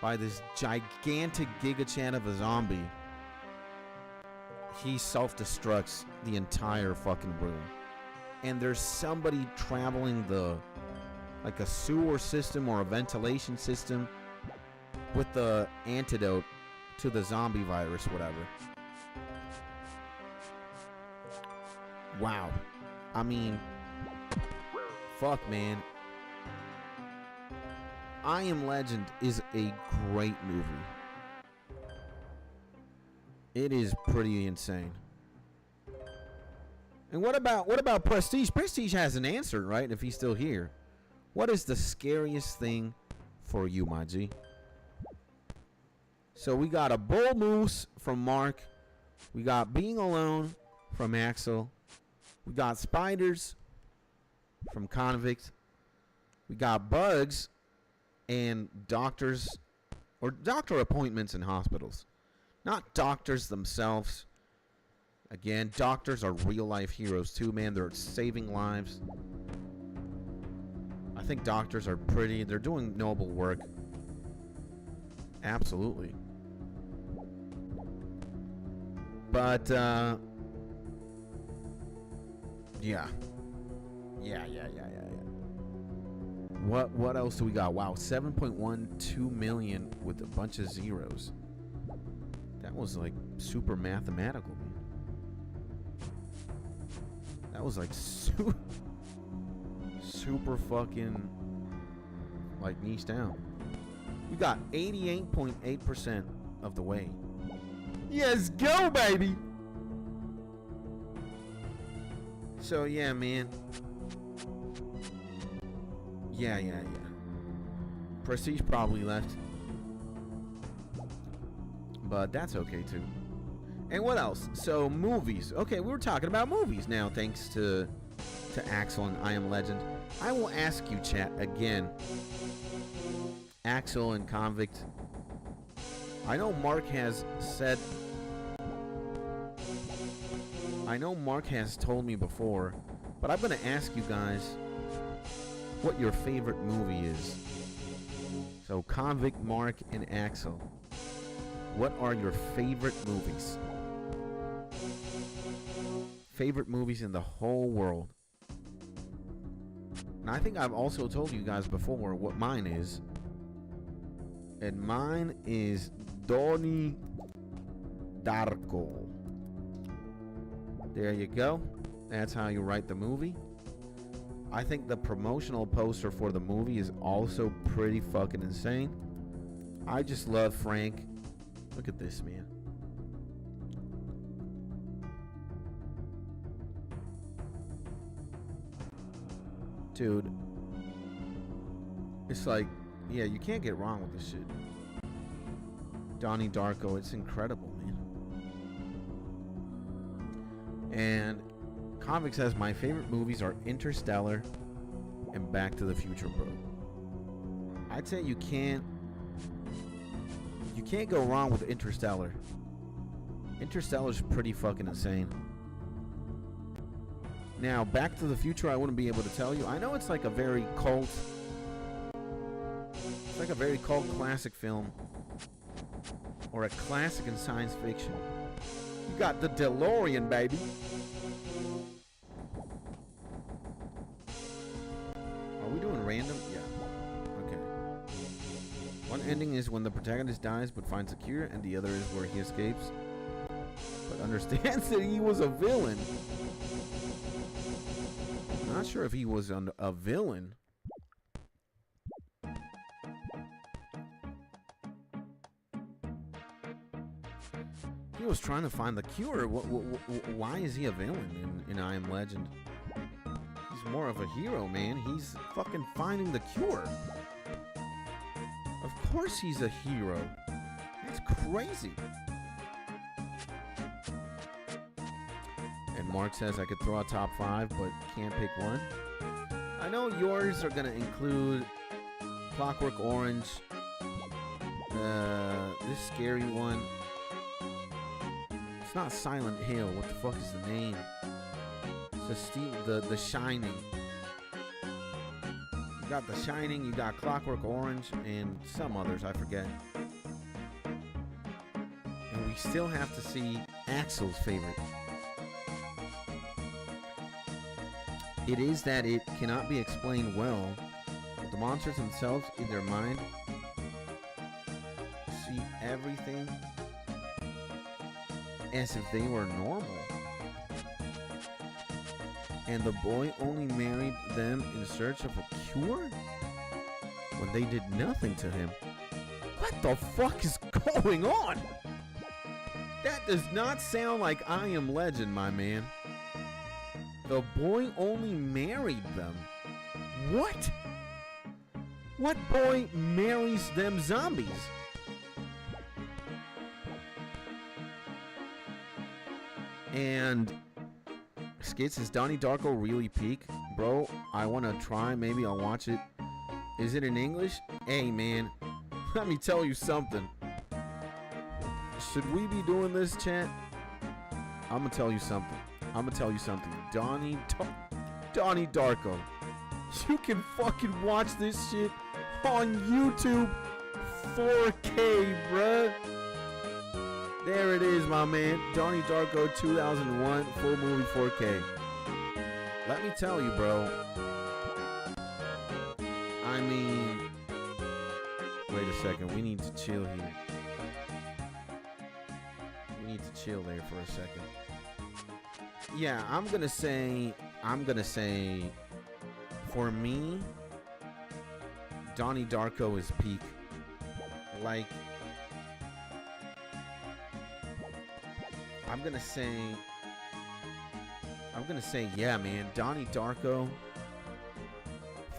by this gigantic gigachan of a zombie, he self-destructs the entire fucking room. And there's somebody traveling like a sewer system or a ventilation system with the antidote to the zombie virus, whatever. Wow. I mean, fuck, man. I Am Legend is a great movie. It is pretty insane. And what about Prestige? Prestige hasn't answered, right? If he's still here. What is the scariest thing for you, my G? So we got a bull moose from Mark. We got being alone from Axel. We got spiders from Convict. We got bugs and doctors, or doctor appointments in hospitals. Not doctors themselves. Again, doctors are real life heroes too, man. They're saving lives. I think doctors are they're doing noble work. Absolutely. But, yeah. What else do we got? Wow, 7.12 million with a bunch of zeros. That was like super mathematical, man. That was like super fucking like niche down. We got 88.8% of the way. Yes, go, baby. So yeah, man. Yeah. Prestige probably left. But that's okay too. And what else? So movies. Okay, we were talking about movies now, thanks to Axel and I Am Legend. I will ask you, chat, again. Axel and Convict. I know Mark has told me before, but I'm going to ask you guys what your favorite movie is. So Convict, Mark, and Axel, what are your favorite movies? favorite movies in the whole world. And I think I've also told you guys before what mine is. And mine is Donnie Darko. There you go. That's how you write the movie. I think the promotional poster for the movie is also pretty fucking insane. I just love Frank. Look at this, man. Dude. It's like, yeah, you can't get wrong with this shit. Donnie Darko, it's incredible, man. And Convict says, my favorite movies are Interstellar and Back to the Future, bro. I'd say you can't go wrong with Interstellar. Interstellar's pretty fucking insane. Now, Back to the Future, I wouldn't be able to tell you. I know it's like a very cult. It's like a very cult classic film. Or a classic in science fiction. You got the DeLorean, baby. Are we doing random? Yeah. Okay. One ending is when the protagonist dies but finds a cure, and the other is where he escapes but understands that he was a villain. I'm not sure if he was a villain. He was trying to find the cure. Why is he a villain in I Am Legend? He's more of a hero, man. He's fucking finding the cure. Of course he's a hero. That's crazy. And Mark says I could throw a top 5, but can't pick one. I know yours are gonna include Clockwork Orange, this scary one. It's not Silent Hill. What the fuck is the name? It's the Shining. You got The Shining, you got Clockwork Orange, and some others, I forget. And we still have to see Axel's favorite. It is that it cannot be explained well, but the monsters themselves, in their mind, see everything as if they were normal. And the boy only married them in search of a cure when they did nothing to him. What the fuck is going on? That does not sound like I Am Legend, my man. The boy only married them. What? What boy marries them zombies? And Skits, is Donnie Darko really peak? Bro, I want to try. Maybe I'll watch it. Is it in English? Hey, man. Let me tell you something. Should we be doing this, chat? I'm going to tell you something. Donnie Darko. You can fucking watch this shit on YouTube 4K, bruh. There it is, my man. Donnie Darko 2001 full movie 4K. Let me tell you, bro. I mean, wait a second. We need to chill here. We need to chill there for a second. Yeah, I'm gonna say, for me, Donnie Darko is peak. Like, I'm gonna say, yeah, man, Donnie Darko,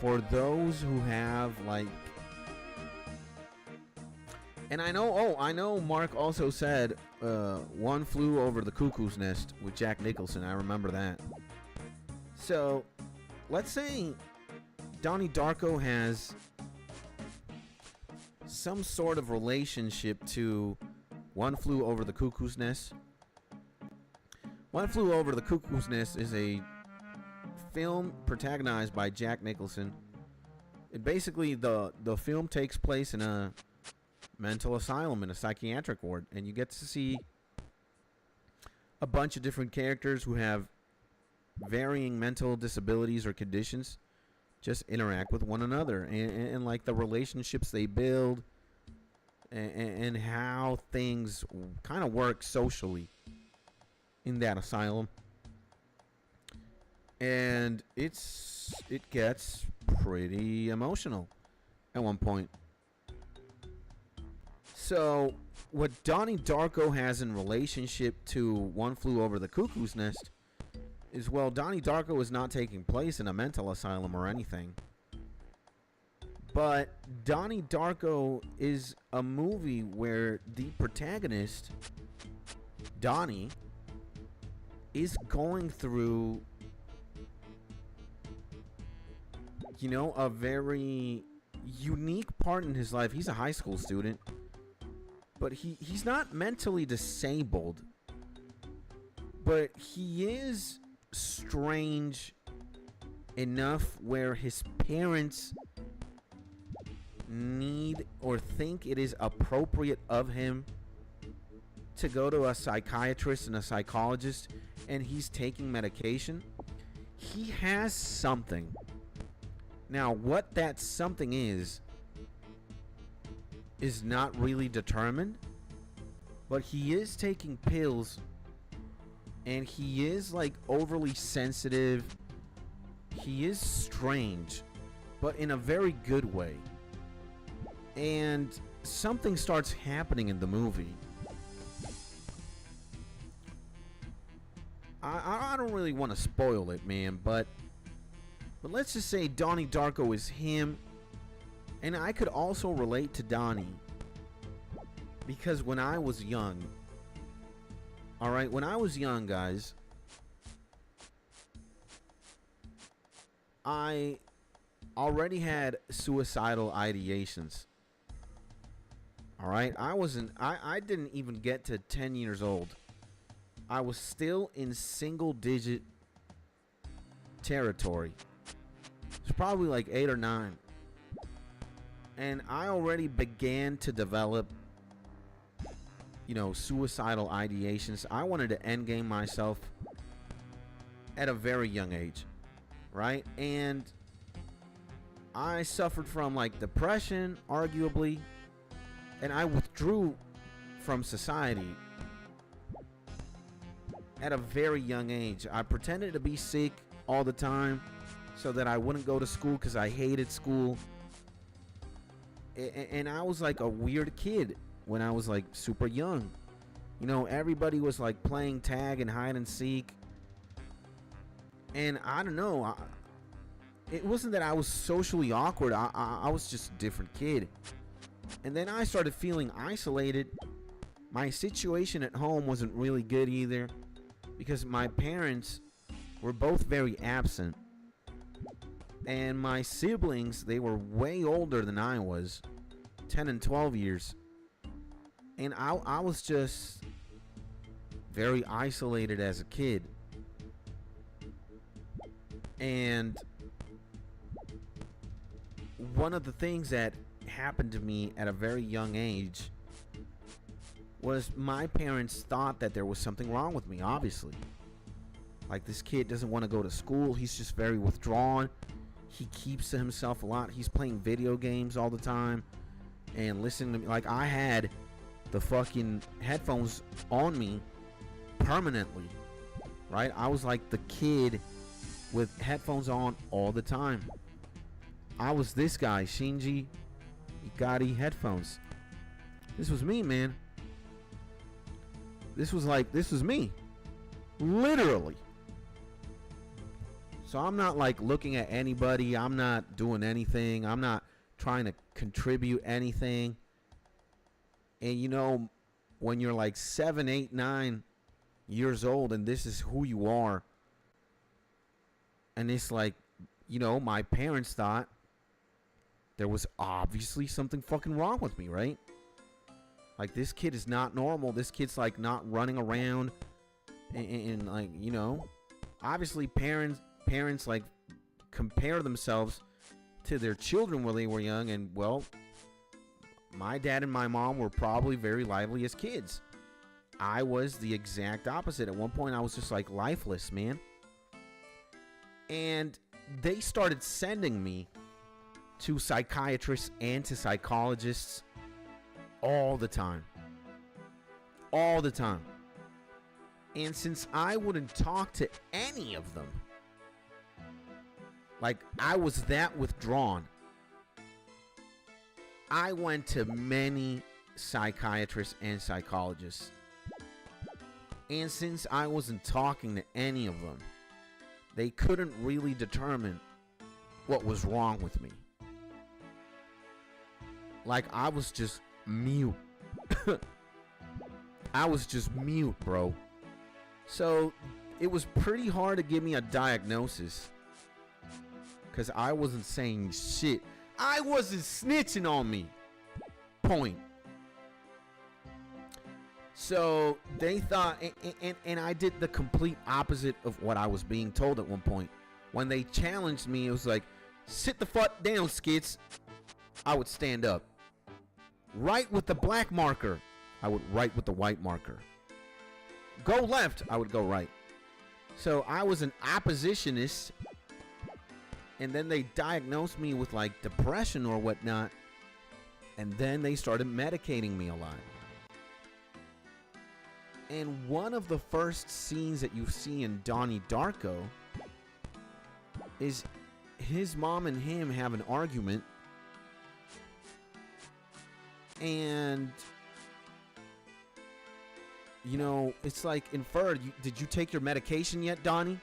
for those who have, like, and I know Mark also said, One Flew Over the Cuckoo's Nest with Jack Nicholson. I remember that. So, let's say Donnie Darko has some sort of relationship to One Flew Over the Cuckoo's Nest. One Flew Over the Cuckoo's Nest is a film protagonized by Jack Nicholson. It basically, the film takes place in a mental asylum, in a psychiatric ward, and you get to see a bunch of different characters who have varying mental disabilities or conditions just interact with one another, and like the relationships they build, and how things kind of work socially in that asylum. And it gets pretty emotional at one point. So what Donnie Darko has in relationship to One Flew Over the Cuckoo's Nest is, well, Donnie Darko is not taking place in a mental asylum or anything. But Donnie Darko is a movie where the protagonist, Donnie, is going through, you know, a very unique part in his life. He's a high school student, but he's not mentally disabled, but he is strange enough where his parents need or think it is appropriate of him to go to a psychiatrist and a psychologist, and he's taking medication. He has something. Now, what that something is not really determined, but he is taking pills, and he is like overly sensitive. He is strange, but in a very good way. And something starts happening in the movie. I don't really want to spoil it, man, but let's just say Donnie Darko is him. And I could also relate to Donnie, because when I was young, alright, when I was young, guys, I already had suicidal ideations. Alright, I didn't even get to 10 years old. I was still in single digit territory. It's probably like 8 or 9. And I already began to develop, you know, suicidal ideations. I wanted to endgame myself at a very young age, right? And I suffered from like depression, arguably, and I withdrew from society at a very young age. I pretended to be sick all the time so that I wouldn't go to school because I hated school. And I was like a weird kid when I was like super young. You know, everybody was like playing tag and hide and seek. And I don't know, it wasn't that I was socially awkward. I was just a different kid. And then I started feeling isolated. My situation at home wasn't really good either, because my parents were both very absent. And my siblings, they were way older than I was, 10 and 12 years. And I was just very isolated as a kid. And one of the things that happened to me at a very young age was my parents thought that there was something wrong with me, obviously. Like, this kid doesn't want to go to school. He's just very withdrawn. He keeps to himself a lot. He's playing video games all the time and listening to me. Like, I had the fucking headphones on me permanently, right? I was like the kid with headphones on all the time. I was this guy, Shinji Ikari headphones. This was me, man. This was me. Literally. So I'm not like looking at anybody. I'm not doing anything. I'm not trying to contribute anything. And you know, when you're like 7, 8, 9 years old and this is who you are, and it's like, you know, my parents thought there was obviously something fucking wrong with me, right? Like, this kid is not normal. This kid's like not running around and like, you know, obviously parents like compare themselves to their children when they were young, and well, my dad and my mom were probably very lively as kids. I was the exact opposite. At one point I was just like lifeless, man. And they started sending me to psychiatrists and to psychologists all the time. All the time. And since I wouldn't talk to any of them, like I was that withdrawn, I went to many psychiatrists and psychologists. And since I wasn't talking to any of them, they couldn't really determine what was wrong with me. Like, I was just mute. I was just mute, bro. So, it was pretty hard to give me a diagnosis. Because I wasn't saying shit. I wasn't snitching on me. Point. So, they thought, and I did the complete opposite of what I was being told at one point. When they challenged me, it was like, sit the fuck down, Skits. I would stand up. Write with the black marker. I would write with the white marker. Go left. I would go right. So I was an oppositionist. And then they diagnosed me with like depression or whatnot. And then they started medicating me a lot. And one of the first scenes that you see in Donnie Darko is his mom and him have an argument. And, you know, it's like inferred, did you take your medication yet, Donnie?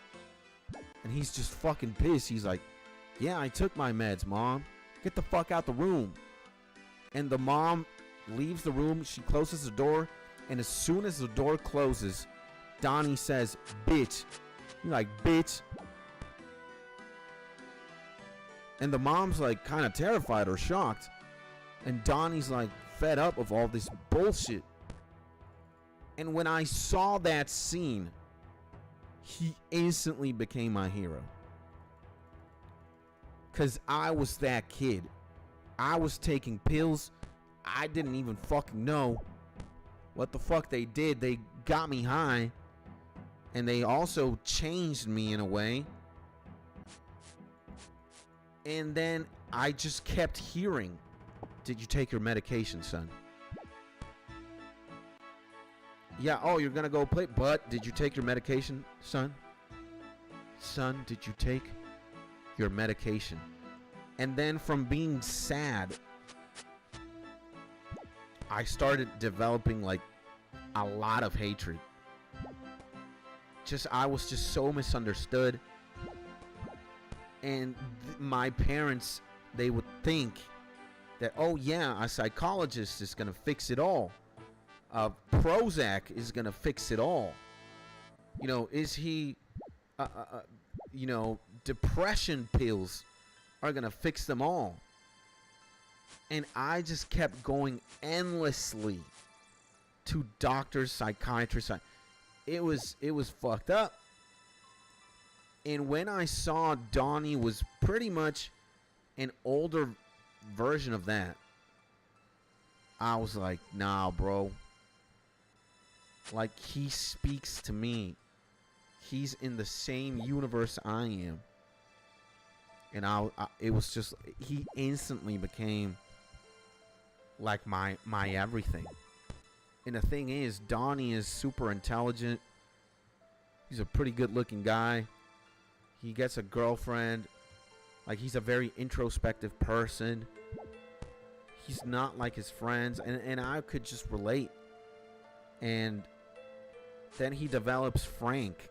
And he's just fucking pissed. He's like, yeah, I took my meds, Mom. Get the fuck out the room. And the mom leaves the room. She closes the door. And as soon as the door closes, Donnie says, bitch. You're like, bitch. And the mom's like kind of terrified or shocked. And Donnie's like fed up of all this bullshit. And when I saw that scene, he instantly became my hero. Because I was that kid. I was taking pills. I didn't even fucking know what the fuck they did. They got me high. And they also changed me in a way. And then I just kept hearing, did you take your medication, son? Yeah, oh, you're gonna go play, but did you take your medication, son? Son, did you take your medication? And then from being sad, I started developing like a lot of hatred. I was just so misunderstood. And my parents, they would think that, oh yeah, a psychologist is gonna fix it all. Prozac is gonna fix it all. You know, is he, you know, depression pills are gonna fix them all. And I just kept going endlessly to doctors, psychiatrists. It was fucked up. And when I saw Donnie was pretty much an older version of that, I was like, nah, bro. Like, he speaks to me. He's in the same universe I am. And it was just, he instantly became like my everything. And the thing is, Donnie is super intelligent. He's a pretty good looking guy. He gets a girlfriend. Like, he's a very introspective person. He's not like his friends. And I could just relate. And then he develops Frank,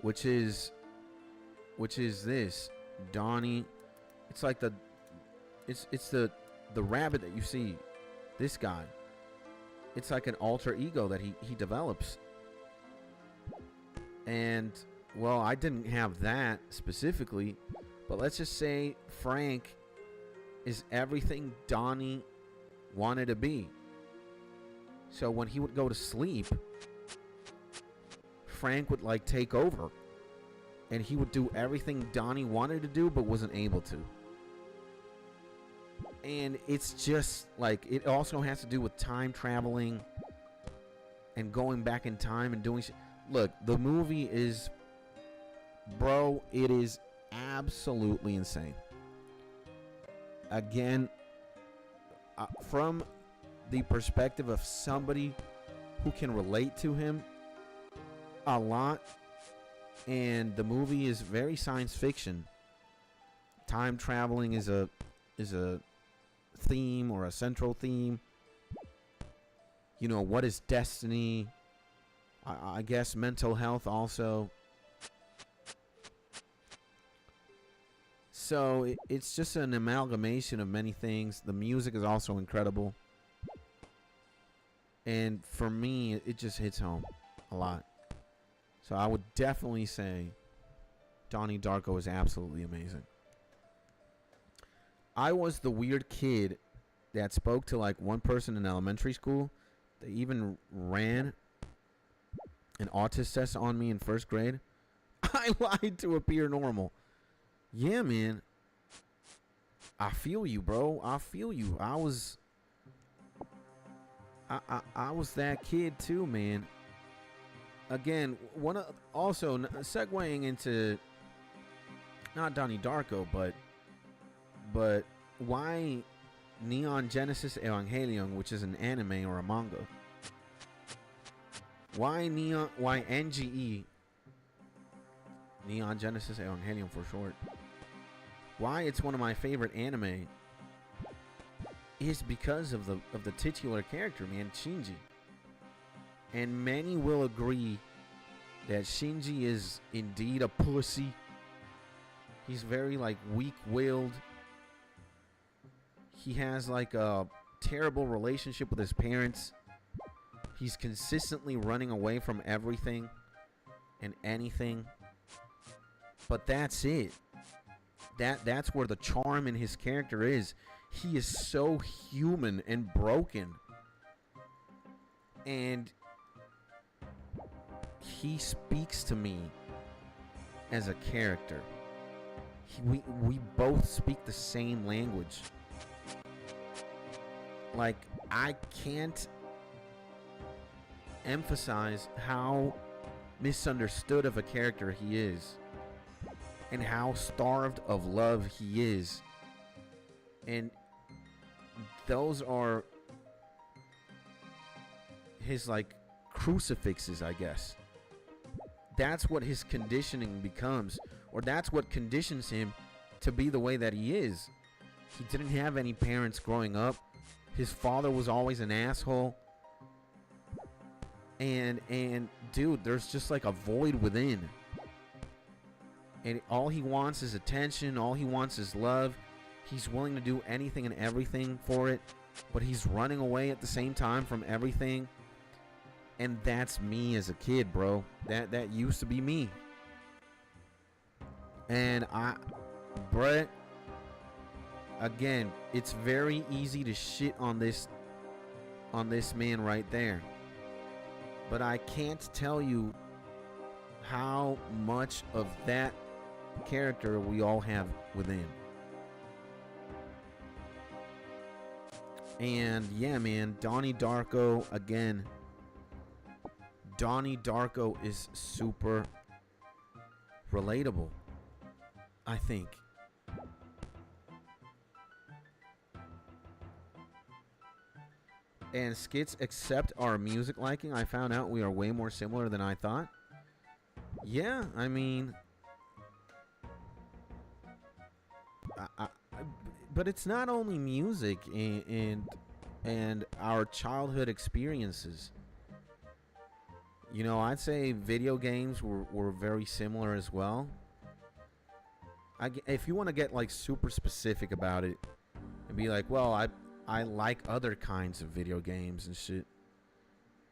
which is this Donnie. It's like the rabbit that you see. This guy. It's like an alter ego that he develops. And well, I didn't have that specifically, but let's just say Frank is everything Donnie wanted to be. So when he would go to sleep, Frank would like take over. And he would do everything Donnie wanted to do but wasn't able to. And it's just like, it also has to do with time traveling and going back in time and doing shit. Look, the movie is Bro, it is absolutely insane. Again, from the perspective of somebody who can relate to him a lot, and the movie is very science fiction. Time traveling is a theme, or a central theme. You know, what is destiny? I guess mental health also. So it's just an amalgamation of many things. The music is also incredible. And for me, it just hits home a lot. So I would definitely say Donnie Darko is absolutely amazing. I was the weird kid that spoke to like one person in elementary school. They even ran an autism test on me in first grade. I lied to appear normal. Yeah, man. I feel you, bro. I feel you. I was that kid too, man. Again, also segueing into not Donnie Darko, but why Neon Genesis Evangelion, which is an anime or a manga? Why NGE, Neon Genesis Evangelion for short? Why it's one of my favorite anime is because of the titular character, man, Shinji. And many will agree that Shinji is indeed a pussy. He's very like weak-willed. He has like a terrible relationship with his parents. He's consistently running away from everything and anything. But that's it. That's where the charm in his character is. He is so human and broken. And he speaks to me as a character. We both speak the same language. Like, I can't emphasize how misunderstood of a character he is, and how starved of love he is. And those are his like crucifixes, I guess. That's what his conditioning becomes, or that's what conditions him to be the way that he is. He didn't have any parents growing up. His father was always an asshole. And dude, there's just like a void within. And all he wants is attention. All he wants is love. He's willing to do anything and everything for it. But he's running away at the same time from everything. And that's me as a kid, bro. That used to be me. And Brett, again, it's very easy to shit on this man right there. But I can't tell you how much of that character we all have within. And yeah, man, Donnie Darko, again, Donnie Darko is super relatable, I think. And skits accept our music liking. I found out we are way more similar than I thought. Yeah, I mean, but it's not only music and our childhood experiences. You know, I'd say video games were very similar as well. If you want to get like super specific about it and be like, well, I like other kinds of video games and shit.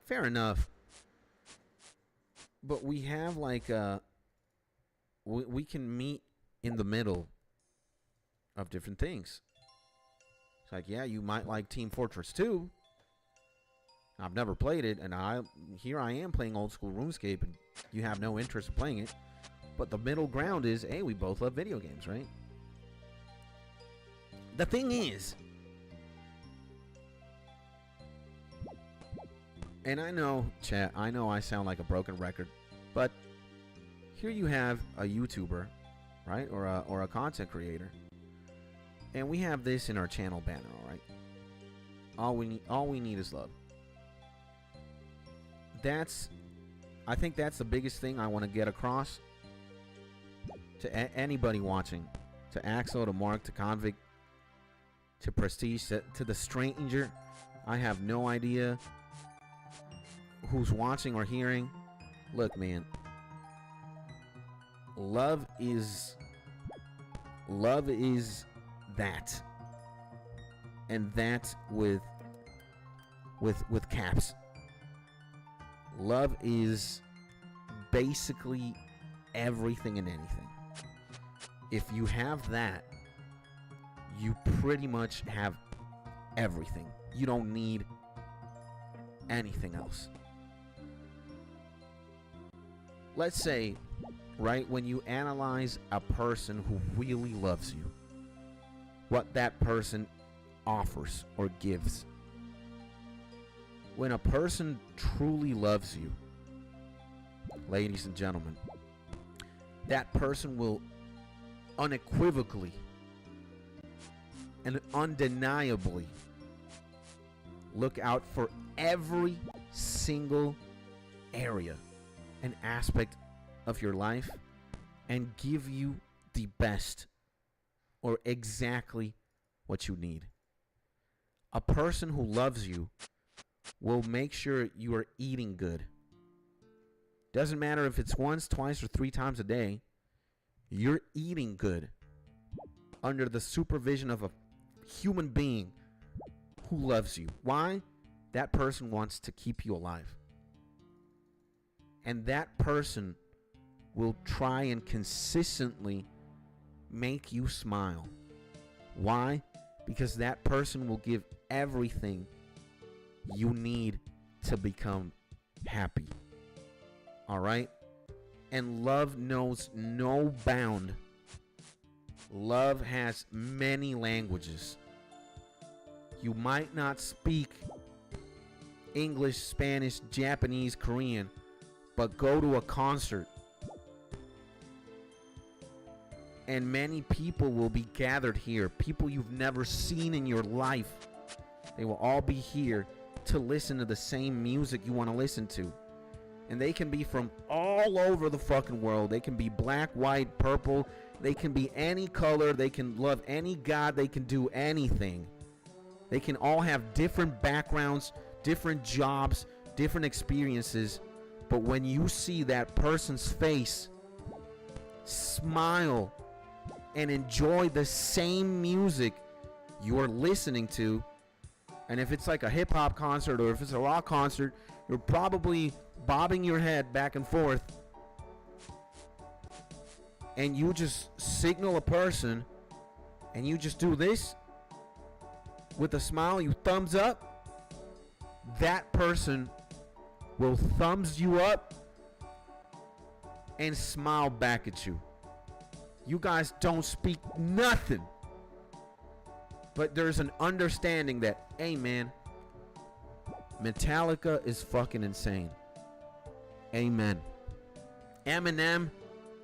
Fair enough. But we have like we can meet in the middle of different things. It's like, yeah, you might like Team Fortress 2. I've never played it, and here I am playing old school RuneScape, and you have no interest in playing it. But the middle ground is, hey, we both love video games, right? The thing is, and I know, chat, I know I sound like a broken record, but here you have a YouTuber, right, or a content creator, and we have this in our channel banner. All right, all we need is love. I think that's the biggest thing I want to get across to anybody watching, to Axel, to Mark, to Convict, to Prestige, to the stranger. I have no idea who's watching or hearing. Look, man, love is that, and that with caps. Love is basically everything and anything. If you have that, you pretty much have everything. You don't need anything else. Let's say, right, when you analyze a person who really loves you, what that person offers or gives. When a person truly loves you, ladies and gentlemen, that person will unequivocally and undeniably look out for every single area and aspect of your life and give you the best or exactly what you need. A person who loves you will make sure you are eating good. Doesn't matter if it's once, twice, or 3 times a day. You're eating good under the supervision of a human being who loves you. Why? That person wants to keep you alive. And that person will try and consistently make you smile. Why? Because that person will give everything you need to become happy. All right? And love knows no bound. Love has many languages. You might not speak English, Spanish, Japanese, Korean, but go to a concert and many people will be gathered here. People you've never seen in your life. They will all be here to listen to the same music you want to listen to. And they can be from all over the fucking world. They can be black, white, purple. They can be any color. They can love any god. They can do anything. They can all have different backgrounds, different jobs, different experiences. But when you see that person's face, smile and enjoy the same music you're listening to, and if it's like a hip-hop concert or if it's a rock concert, you're probably bobbing your head back and forth, and you just signal a person and you just do this with a smile, you thumbs up, that person will thumbs you up and smile back at you. You guys don't speak nothing, but there's an understanding that, hey man, Metallica is fucking insane. Amen. Eminem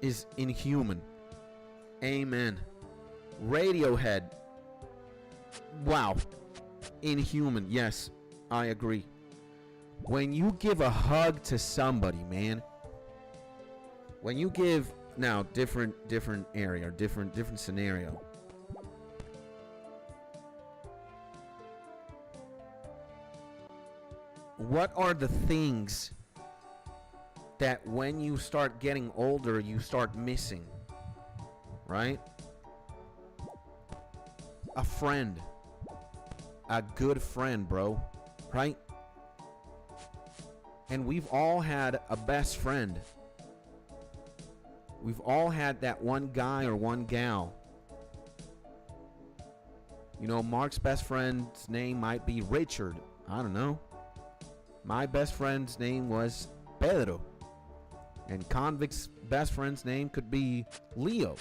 is inhuman. Amen. Radiohead, wow, inhuman. Yes, I agree. When you give a hug to somebody, man, when you give, now different area, different scenario. What are the things that when you start getting older, you start missing, right? A friend, a good friend, bro, right? And we've all had a best friend. We've all had that one guy or one gal. You know, Mark's best friend's name might be Richard. I don't know. My best friend's name was Pedro. And Convict's best friend's name could be Leo.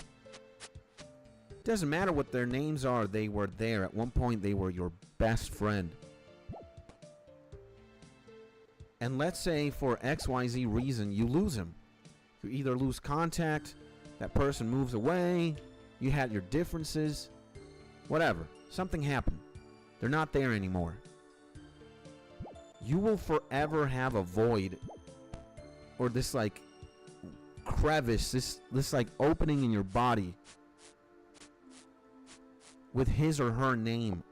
Doesn't matter what their names are, they were there. At one point, they were your best friend. And let's say for XYZ reason, you lose him. You either lose contact, that person moves away, you had your differences, whatever. Something happened. They're not there anymore. You will forever have a void, or this like crevice, this like opening in your body with his or her name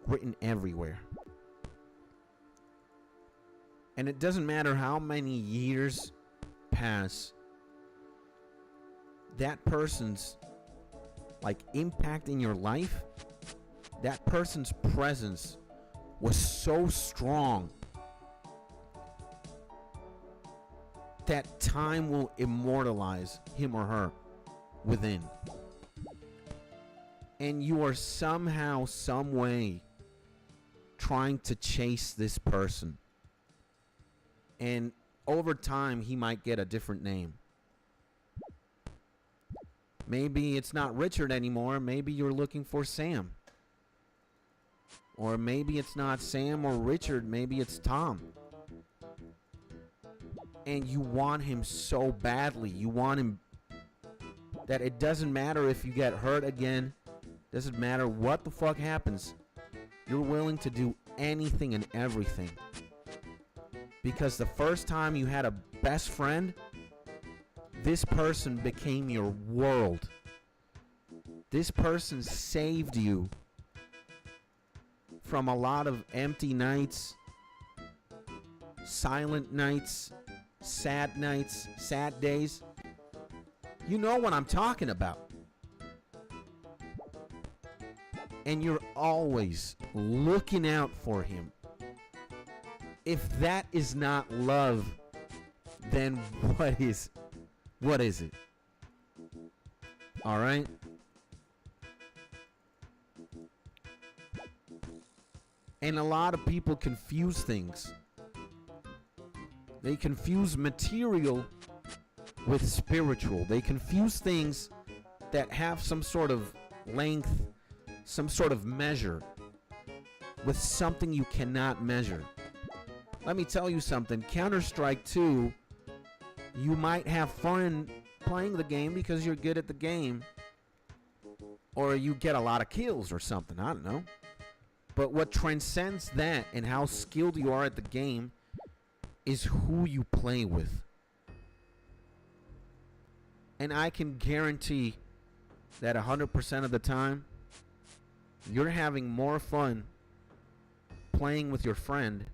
written everywhere. And it doesn't matter how many years pass, that person's like impact in your life, that person's presence was so strong that time will immortalize him or her within. And you are somehow, some way trying to chase this person. And over time, he might get a different name. Maybe it's not Richard anymore. Maybe you're looking for Sam. Or maybe it's not Sam or Richard. Maybe it's Tom. And you want him so badly. You want him that it doesn't matter if you get hurt again. Doesn't matter what the fuck happens. You're willing to do anything and everything. Because the first time you had a best friend, this person became your world. This person saved you from a lot of empty nights, silent nights, sad days. You know what I'm talking about. And you're always looking out for him. If that is not love, then what is it? All right? And a lot of people confuse things. They confuse material with spiritual. They confuse things that have some sort of length, some sort of measure, with something you cannot measure. Let me tell you something. Counter-Strike 2, you might have fun playing the game because you're good at the game. Or you get a lot of kills or something. I don't know. But what transcends that and how skilled you are at the game is who you play with. And I can guarantee that 100% of the time, you're having more fun playing with your friend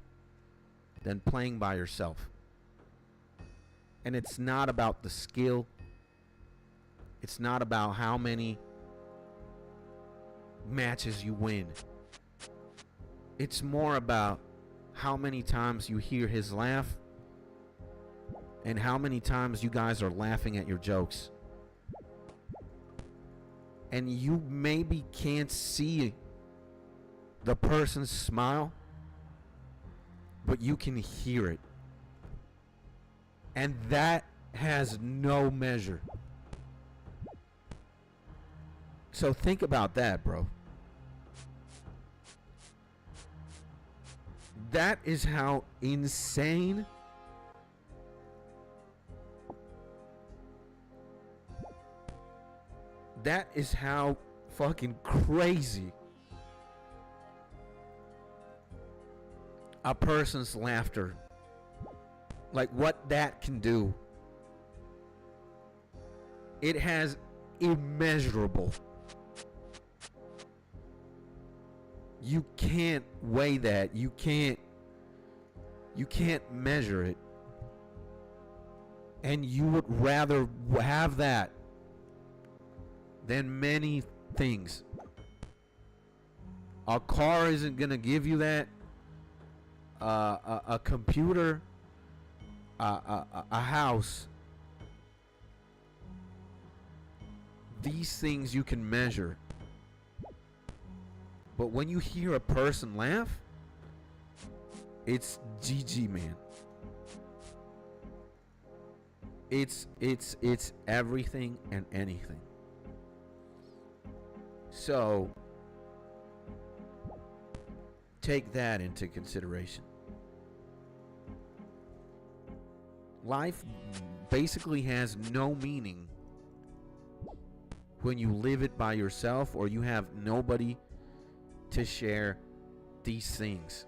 than playing by yourself. And it's not about the skill. It's not about how many matches you win. It's more about how many times you hear his laugh and how many times you guys are laughing at your jokes. And you maybe can't see the person's smile, but you can hear it. And that has no measure. So think about that, bro. That is how insane that is how fucking crazy a person's laughter, like what that can do. It has immeasurable. You can't weigh that. You can't measure it. And you would rather have that than many things. A car isn't gonna give you that. A computer, a house. These things you can measure. But when you hear a person laugh, it's GG, man. It's everything and anything. So take that into consideration. Life basically has no meaning when you live it by yourself or you have nobody to share these things.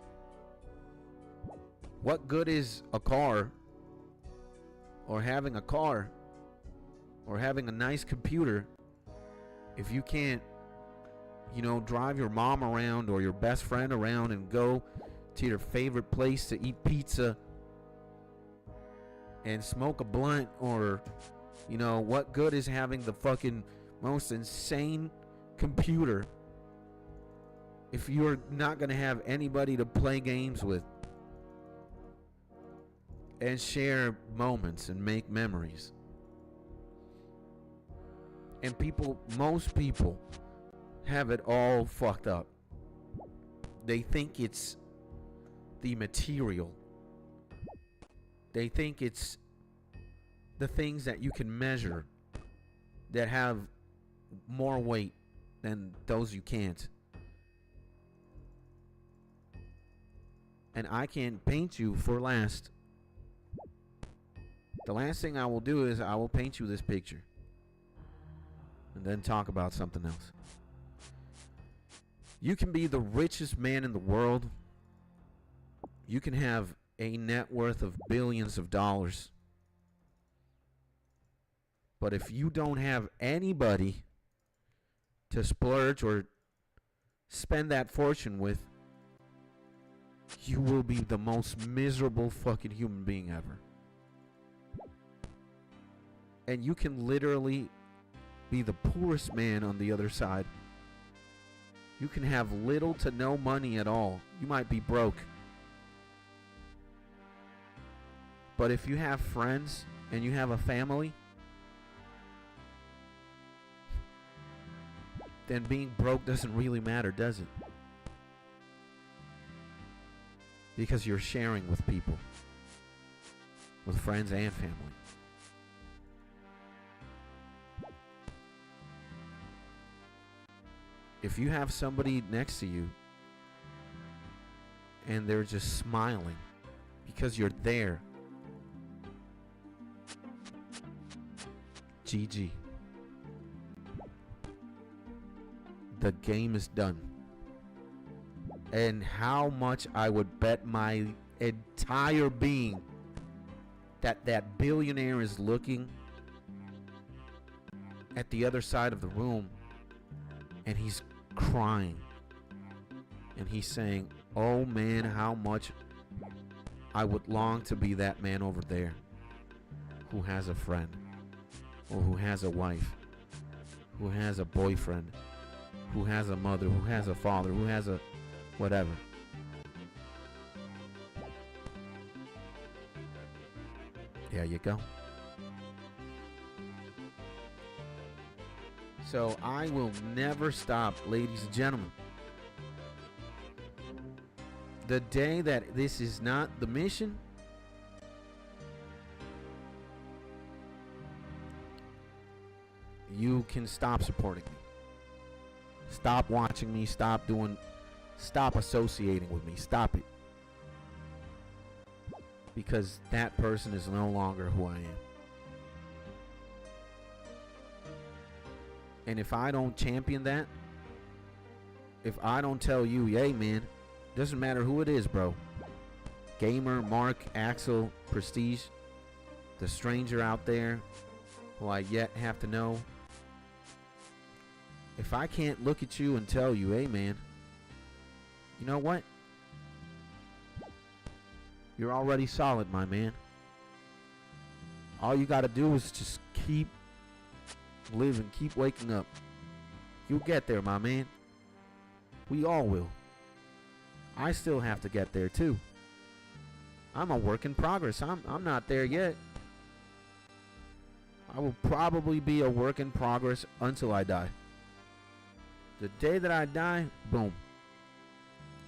What good is a car, or having a car, or having a nice computer if you can't, drive your mom around or your best friend around and go to your favorite place to eat pizza and smoke a blunt? Or, what good is having the fucking most insane computer if you're not going to have anybody to play games with and share moments and make memories? And most people have it all fucked up. They think it's the material. They think it's the things that you can measure that have more weight than those you can't. And I can paint you for last. The last thing I will do is I will paint you this picture and then talk about something else. You can be the richest man in the world. You can have a net worth of billions of dollars. But if you don't have anybody to splurge or spend that fortune with, you will be the most miserable fucking human being ever. And you can literally be the poorest man on the other side. You can have little to no money at all. You might be broke. But if you have friends and you have a family, then being broke doesn't really matter, does it? Because you're sharing with people, with friends and family. If you have somebody next to you and they're just smiling because you're there, GG. The game is done. And how much I would bet my entire being that billionaire is looking at the other side of the room and he's crying and he's saying, oh man, how much I would long to be that man over there who has a friend, or who has a wife, who has a boyfriend, who has a mother, who has a father, who has a whatever. There you go. So I will never stop, ladies and gentlemen. The day that this is not the mission, you can stop supporting me. Stop watching me. Stop associating with me. Stop it. Because that person is no longer who I am. And if I don't champion that, if I don't tell you, hey man, doesn't matter who it is, bro. Gamer, Mark, Axel, Prestige, the stranger out there who I yet have to know. If I can't look at you and tell you, hey man, you know what? You're already solid, my man. All you gotta do is just keep living, keep waking up. You'll get there, my man. We all will. I still have to get there too. I'm a work in progress. I'm not there yet. I will probably be a work in progress until I die. The day that I die, boom.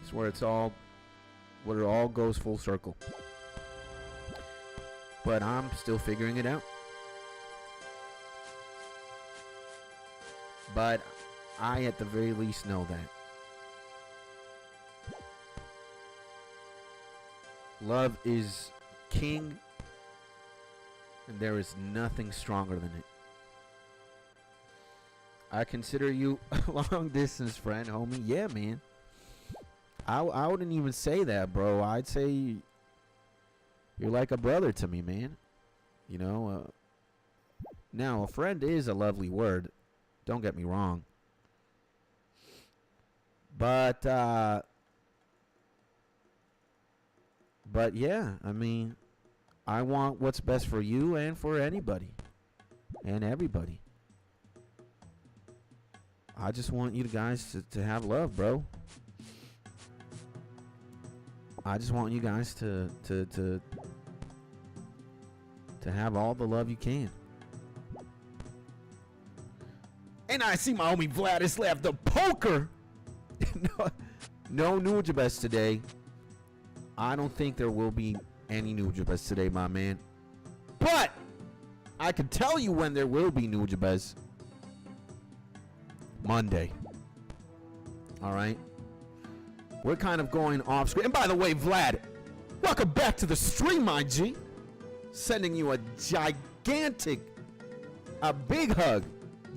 It's where it all goes full circle. But I'm still figuring it out. But I at the very least know that. Love is king. And there is nothing stronger than it. I consider you a long distance friend, homie. Yeah, man. I wouldn't even say that, bro. I'd say you're like a brother to me, man. You know, now a friend is a lovely word. Don't get me wrong. But yeah, I mean, I want what's best for you and for anybody and everybody. I just want you guys to have love, bro. I just want you guys to have all the love you can. And I see my homie Vladislav the Poker. No Nujabes today. I don't think there will be any Nujabes today, my man. But I can tell you when there will be Nujabes. Monday. All right. We're kind of going off screen. And by the way, Vlad, welcome back to the stream, my G. Sending you a gigantic, a big hug.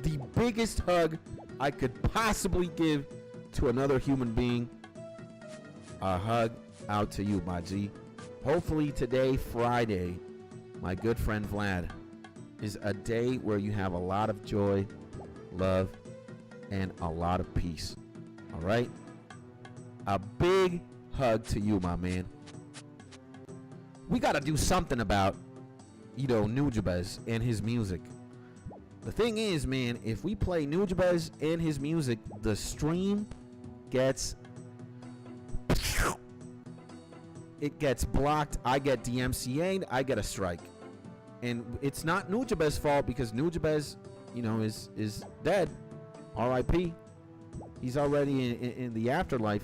The biggest hug I could possibly give to another human being. A hug out to you, my G. Hopefully today, Friday, my good friend Vlad, is a day where you have a lot of joy, love, and a lot of peace. All right? A big hug to you, my man. We got to do something about, Nujabes and his music. The thing is, man, if we play Nujabes and his music, the stream gets... It gets blocked. I get DMCA'd. I get a strike. And it's not Nujabes' fault because Nujabes, is dead. R.I.P. He's already in the afterlife.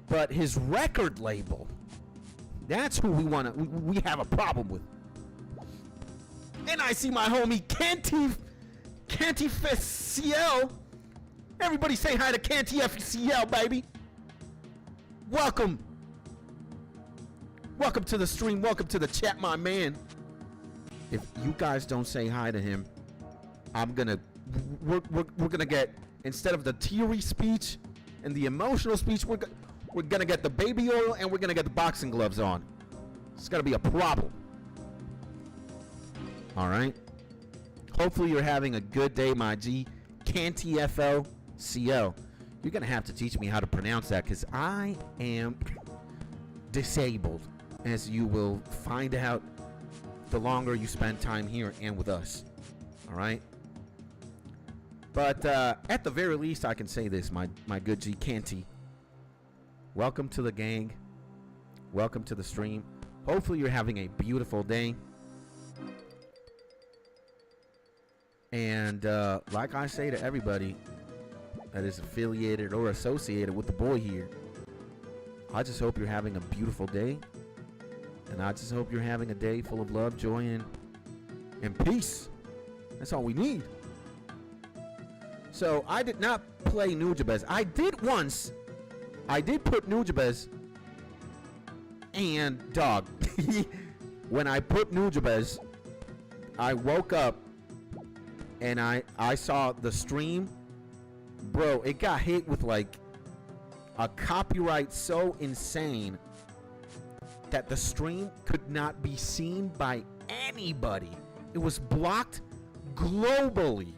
But his record label, that's who we have a problem with. And I see my homie Canty FCL. Everybody say hi to Canty FCL, baby. Welcome. Welcome to the stream. Welcome to the chat, my man. If you guys don't say hi to him, we're gonna get, instead of the teary speech and the emotional speech, we're gonna get the baby oil and we're gonna get the boxing gloves on. It's gonna be a problem. All right. Hopefully you're having a good day, my G. Canty FLCL. You're gonna have to teach me how to pronounce that because I am disabled, as you will find out the longer you spend time here and with us. All right. But at the very least, I can say this, my good G Canty. Welcome to the gang. Welcome to the stream. Hopefully you're having a beautiful day. And like I say to everybody that is affiliated or associated with the boy here, I just hope you're having a beautiful day. And I just hope you're having a day full of love, joy, and peace. That's all we need. So I did not play Nujabes. I did once. I did put Nujabes and dog. When I put Nujabes, I woke up and I saw the stream. Bro, it got hit with like a copyright so insane that the stream could not be seen by anybody. It was blocked globally.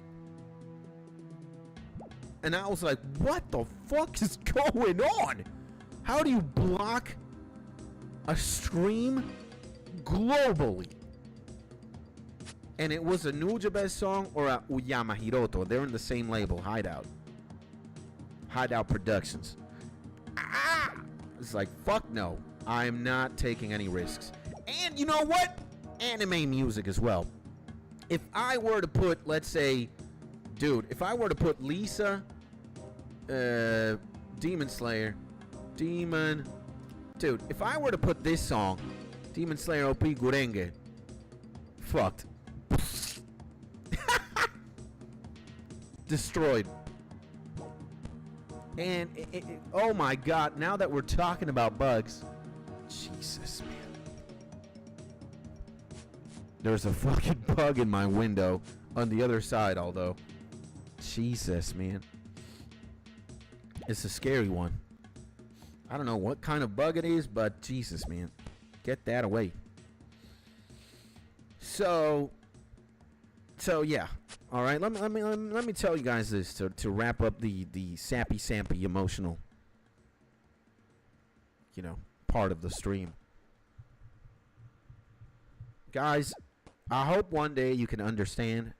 And I was like, what the fuck is going on? How do you block a stream globally? And it was a Nujabes song or a Uyama Hiroto. They're in the same label, Hideout. Hideout Productions. It's like, fuck no. I'm not taking any risks. And you know what? Anime music as well. If I were to put, let's say, dude, if I were to put Lisa, Demon Slayer, dude, if I were to put this song, Demon Slayer OP Gurenge, fucked. Destroyed. And oh my god, now that we're talking about bugs, Jesus, man. There's a fucking bug in my window on the other side, although. Jesus, man. It's a scary one. I don't know what kind of bug it is, but Jesus, man. Get that away. So yeah. All right, let me tell you guys this to wrap up the sappy emotional, part of the stream. Guys, I hope one day you can understand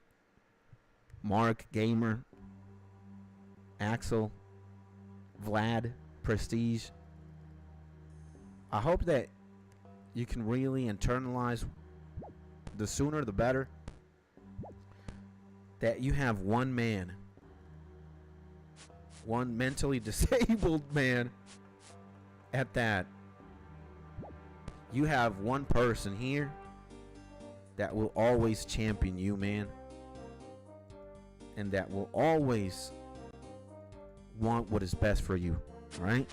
Mark, Gamer, Axel, Vlad, Prestige. I hope that you can really internalize, the sooner the better, that you have one man, one mentally disabled man at that. You have one person here that will always champion you, man. And that will always want what is best for you, right?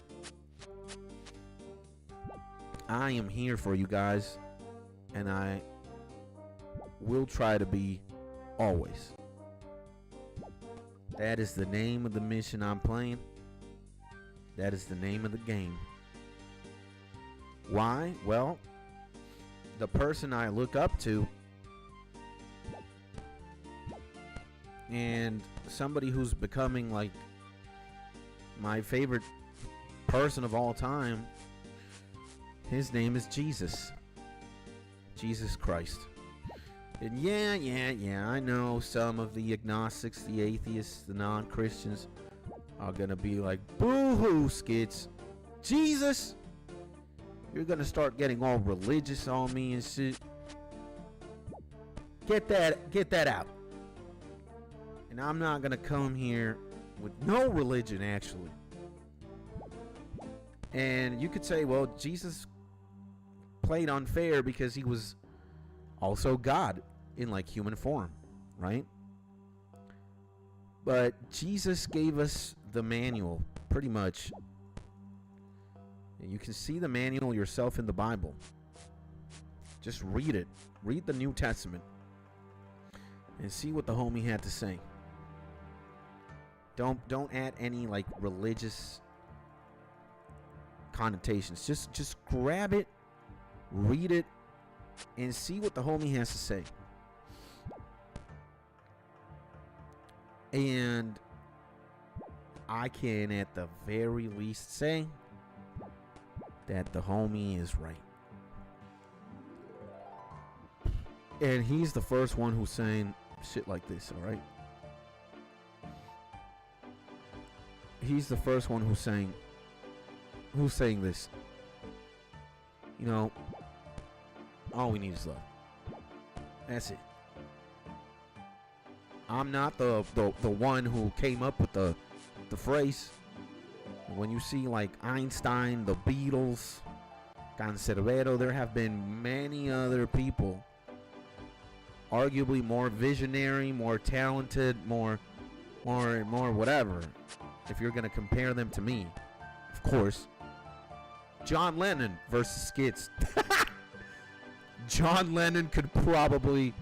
I am here for you guys, and I will try to be always. That is the name of the mission I'm playing. That is the name of the game. Why? Well, the person I look up to, and somebody who's becoming like my favorite person of all time, his name is Jesus. Jesus Christ. And yeah, I know some of the agnostics, the atheists, the non-Christians are gonna be like, boo-hoo, Skits. Jesus? You're gonna start getting all religious on me and shit. Get that out. And I'm not gonna come here with no religion, actually. And you could say, well, Jesus played unfair because he was also God in like human form, right? But Jesus gave us the manual, pretty much. You can see the manual yourself in the Bible. Just read it. Read the New Testament and see what the homie had to say. Don't add any like religious connotations. Just grab it, read it, and see what the homie has to say. And I can at the very least say that the homie is right. And he's the first one who's saying shit like this, alright? He's the first one who's saying this. You know, all we need is love. That's it. I'm not the one who came up with the phrase. When you see like Einstein, the Beatles, Canserbero, there have been many other people, arguably more visionary, more talented, more whatever, if you're gonna compare them to me. Of course, John Lennon versus Skits. John Lennon could probably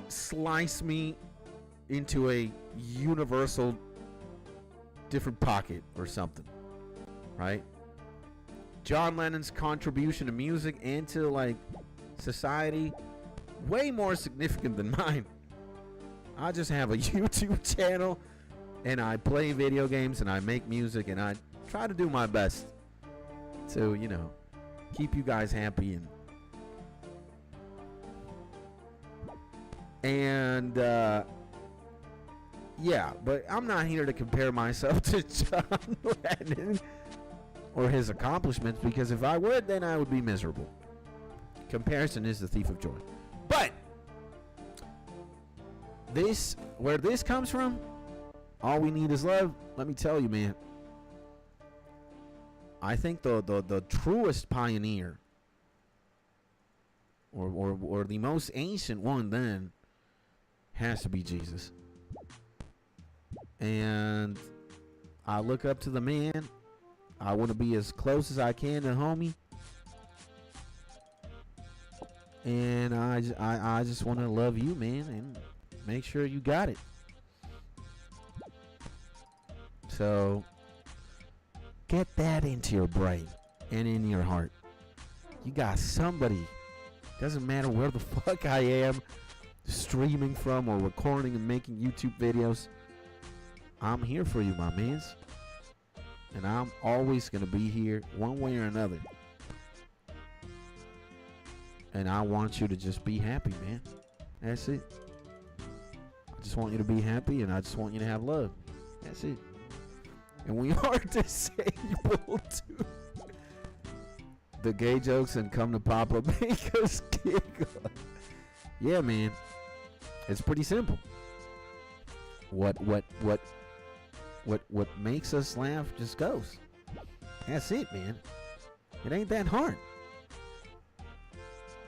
slice me into a universal different pocket or something, right? John Lennon's contribution to music and to like society way more significant than mine. I just have a YouTube channel and I play video games and I make music and I try to do my best to, you know, keep you guys happy and yeah, but I'm not here to compare myself to John Lennon or his accomplishments, because if I would, then I would be miserable. Comparison is the thief of joy. But where this comes from, all we need is love. Let me tell you, man. I think the truest pioneer, or the most ancient one, then has to be Jesus. And I look up to the man. I want to be as close as I can to homie. And I just want to love you, man, and make sure you got it. So get that into your brain and in your heart. You got somebody. Doesn't matter where the fuck I am streaming from or recording and making YouTube videos. I'm here for you, my mans. And I'm always going to be here one way or another. And I want you to just be happy, man. That's it. I just want you to be happy, and I just want you to have love. That's it. And we are disabled too. The gay jokes and come to Papa make us giggle. Yeah, man. It's pretty simple. What makes us laugh just goes. That's it, man. It ain't that hard.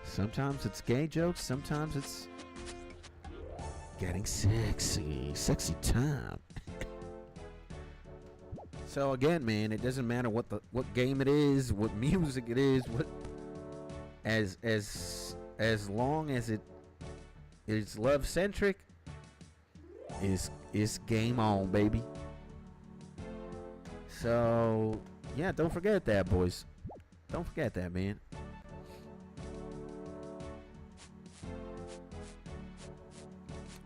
Sometimes it's gay jokes, sometimes it's getting sexy time. So again, man, it doesn't matter what game it is, what music it is, what as long as it is love centric, is game on, baby. So yeah, don't forget that, boys. Don't forget that, man.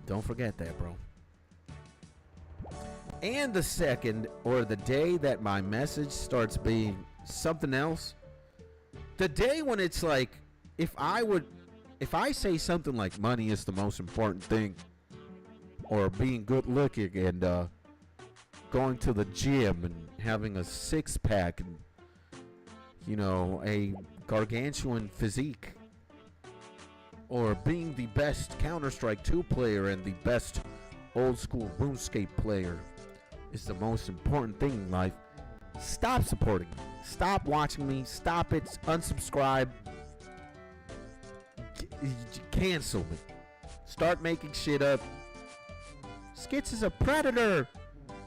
Don't forget that, bro. And the second or the day that my message starts being something else, the day when it's like, if I say something like money is the most important thing, or being good looking and going to the gym and having a six-pack and, you know, a gargantuan physique, or being the best Counter-Strike 2 player and the best old-school RUNESCAPE player is the most important thing in life, stop supporting me. Stop watching me. Stop it. Unsubscribe. Cancel me. Start making shit up. Skits is a predator.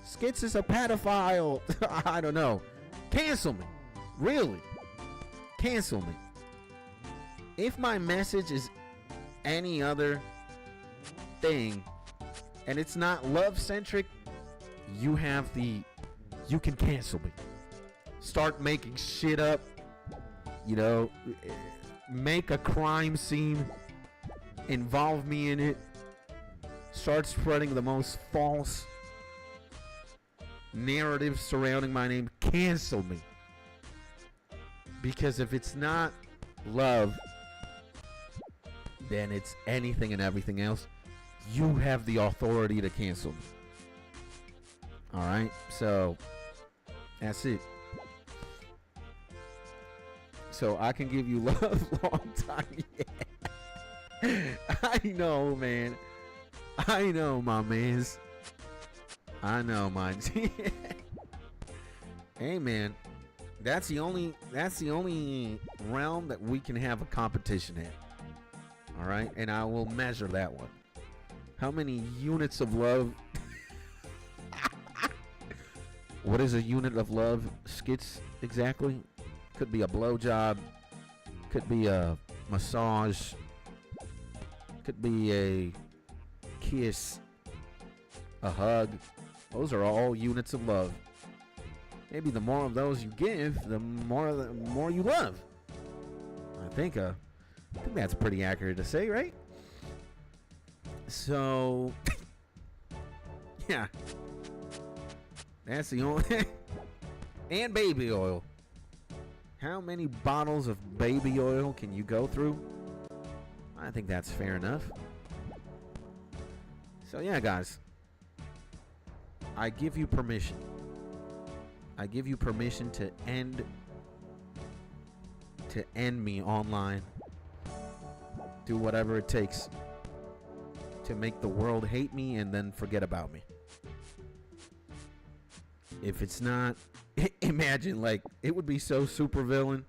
Skits is a pedophile. I don't know. Cancel me. Really. Cancel me. If my message is any other thing and it's not love centric, you can cancel me. Start making shit up, you know, make a crime scene, involve me in it, start spreading the most false narrative surrounding my name. Cancel me. Because if it's not love, then it's anything and everything else. You have the authority to cancel me. Alright? So, that's it. So, I can give you love long time. Yeah. I know, man. I know, my mans. I know, my G. Hey, man. That's the only realm that we can have a competition in. All right, and I will measure that one. How many units of love? What is a unit of love, Skits, exactly? Could be a blowjob. Could be a massage. Could be a kiss. A hug. Those are all units of love. Maybe the more of those you give, the more you love. I think that's pretty accurate to say, right? So, yeah. That's the only... And baby oil. How many bottles of baby oil can you go through? I think that's fair enough. So, yeah, guys. I give you permission. I give you permission to end me online. Do whatever it takes to make the world hate me and then forget about me. If it's not, imagine, like, it would be so super villain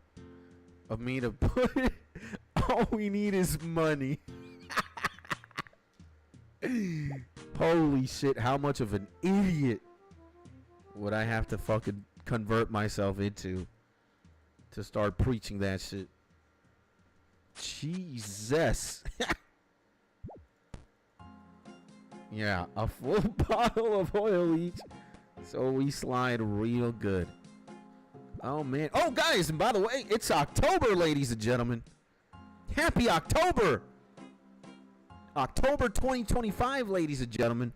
of me to put all we need is money. Holy shit, how much of an idiot would I have to fucking convert myself into to start preaching that shit? Jesus. Yeah, a full bottle of oil each. So we slide real good. Oh, man. Oh, guys, and by the way, it's October, ladies and gentlemen. Happy October. October 2025, ladies and gentlemen.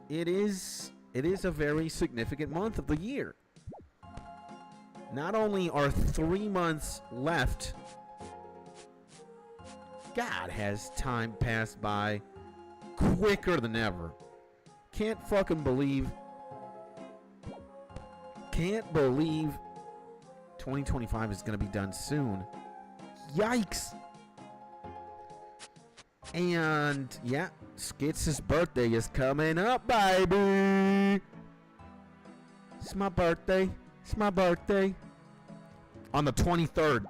It is a very significant month of the year. Not only are 3 months left, God, has time passed by quicker than ever. Can't believe 2025 is going to be done soon. Yikes. And yeah, Skits' birthday is coming up, baby. It's my birthday. On the 23rd.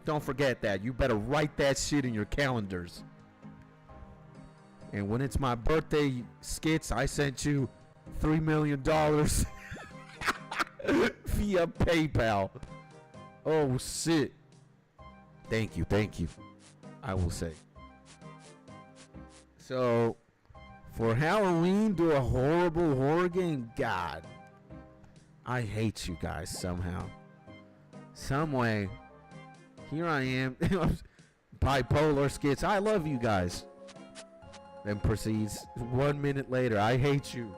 Don't forget that. You better write that shit in your calendars. And when it's my birthday, Skits, I sent you $3 million via PayPal. Oh, shit. Thank you. I will say. So, for Halloween, do a horrible horror game? God. I hate you guys somehow. Some way. Here I am. Bipolar Skits. I love you guys. Then proceeds 1 minute later. I hate you.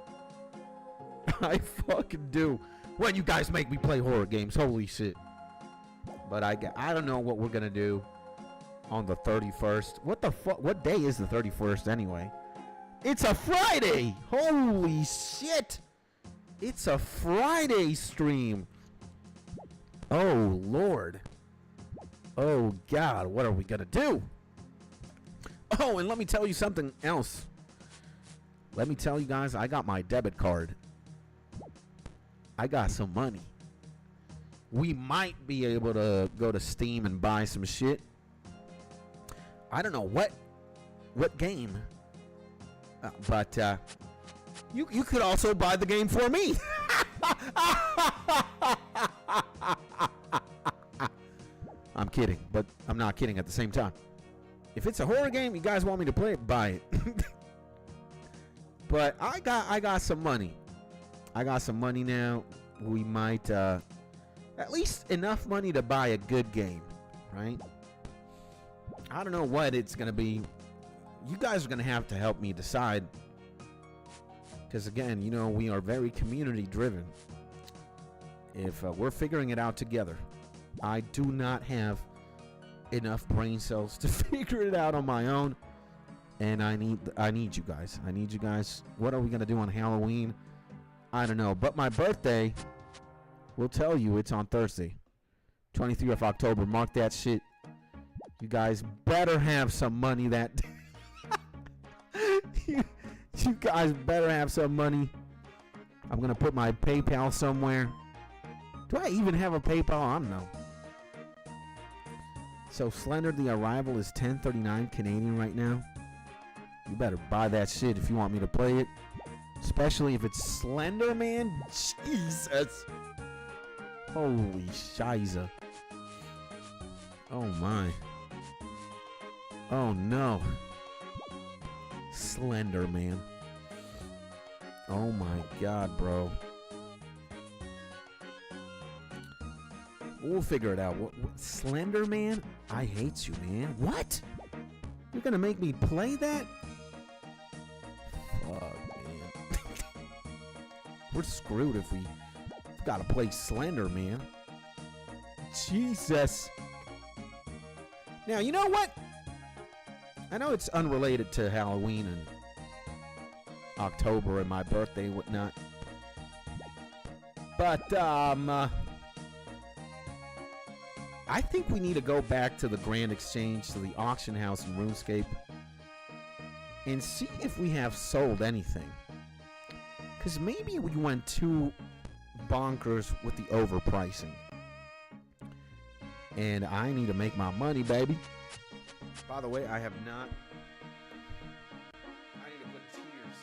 I fucking do. When you guys make me play horror games. Holy shit. But I don't know what we're going to do on the 31st. What the fuck? What day is the 31st anyway? It's a Friday. Holy shit. It's a Friday stream. Oh, Lord. Oh, God. What are we going to do? Oh, and let me tell you something else. Let me tell you guys, I got my debit card. I got some money. We might be able to go to Steam and buy some shit. I don't know what game. But you could also buy the game for me. I'm kidding, but I'm not kidding at the same time. If it's a horror game, you guys want me to play it, buy it. But I got some money. I got some money now. We might at least enough money to buy a good game, right? I don't know what it's gonna be. You guys are gonna have to help me decide. Because again, you know, we are very community driven. If we're figuring it out together. I do not have enough brain cells to figure it out on my own, and I need you guys. I need you guys. What are we gonna do on Halloween? I don't know, but my birthday, will tell you, it's on Thursday, 23rd of October. Mark that shit. You guys better have some money that you guys better have some money. I'm gonna put my PayPal somewhere. Do I even have a PayPal? I don't know. So Slender the Arrival is $10.39 Canadian right now. You better buy that shit if you want me to play it. Especially if it's Slender Man. Jesus. Holy shiza. Oh my. Oh no. Slender Man. Oh my god, bro. We'll figure it out. What, Slender Man? I hate you, man. What? You're gonna make me play that? Fuck, man. We're screwed if we gotta play Slender Man. Jesus. Now, you know what? I know it's unrelated to Halloween and October and my birthday and whatnot. But, I think we need to go back to the Grand Exchange, to the auction house in RuneScape, and see if we have sold anything. Because maybe we went too bonkers with the overpricing. And I need to make my money, baby. By the way, I have not... I need to put tears.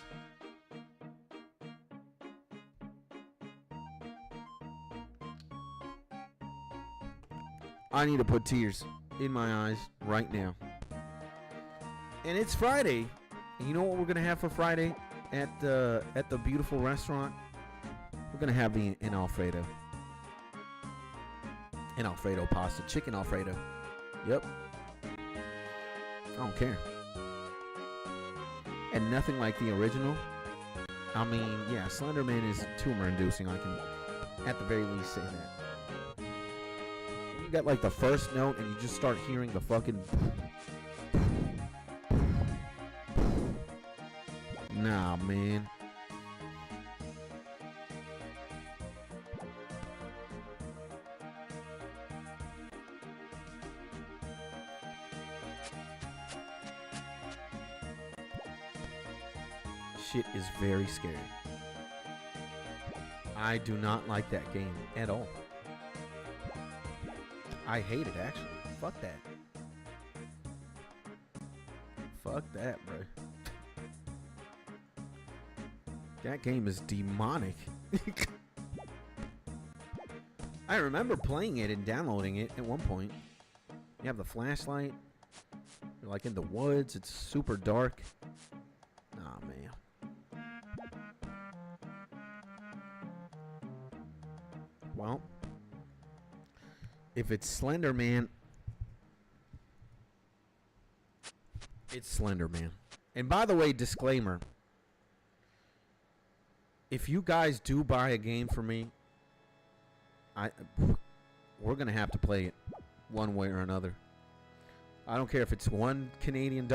I need to put tears in my eyes right now. And it's Friday. And you know what we're gonna have for Friday at the beautiful restaurant? We're gonna have an Alfredo. An Alfredo pasta, chicken Alfredo. Yep. I don't care. And nothing like the original. I mean, yeah, Slenderman is tumor-inducing. I can, at the very least, say that. You got like the first note, and you just start hearing the fucking. Nah, man. Shit is very scary. I do not like that game at all. I hate it, actually. Fuck that. Fuck that, bro. That game is demonic. I remember playing it and downloading it at one point. You have the flashlight. You're like in the woods. It's super dark. Nah, man. Well, if it's Slender Man, it's Slender Man. And by the way, disclaimer. If you guys do buy a game for me, we're going to have to play it one way or another. I don't care if it's $1 Canadian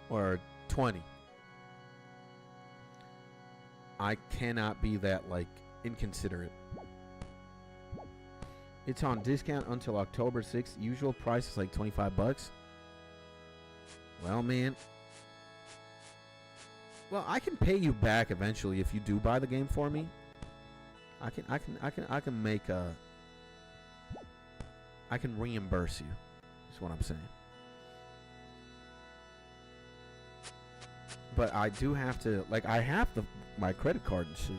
or 20. I cannot be that, like, inconsiderate. It's on discount until October 6th. Usual price is like $25. Well, man. Well, I can pay you back eventually if you do buy the game for me. I can make a. I can reimburse you. Is what I'm saying. But I do have to, like, I have my credit card and shit.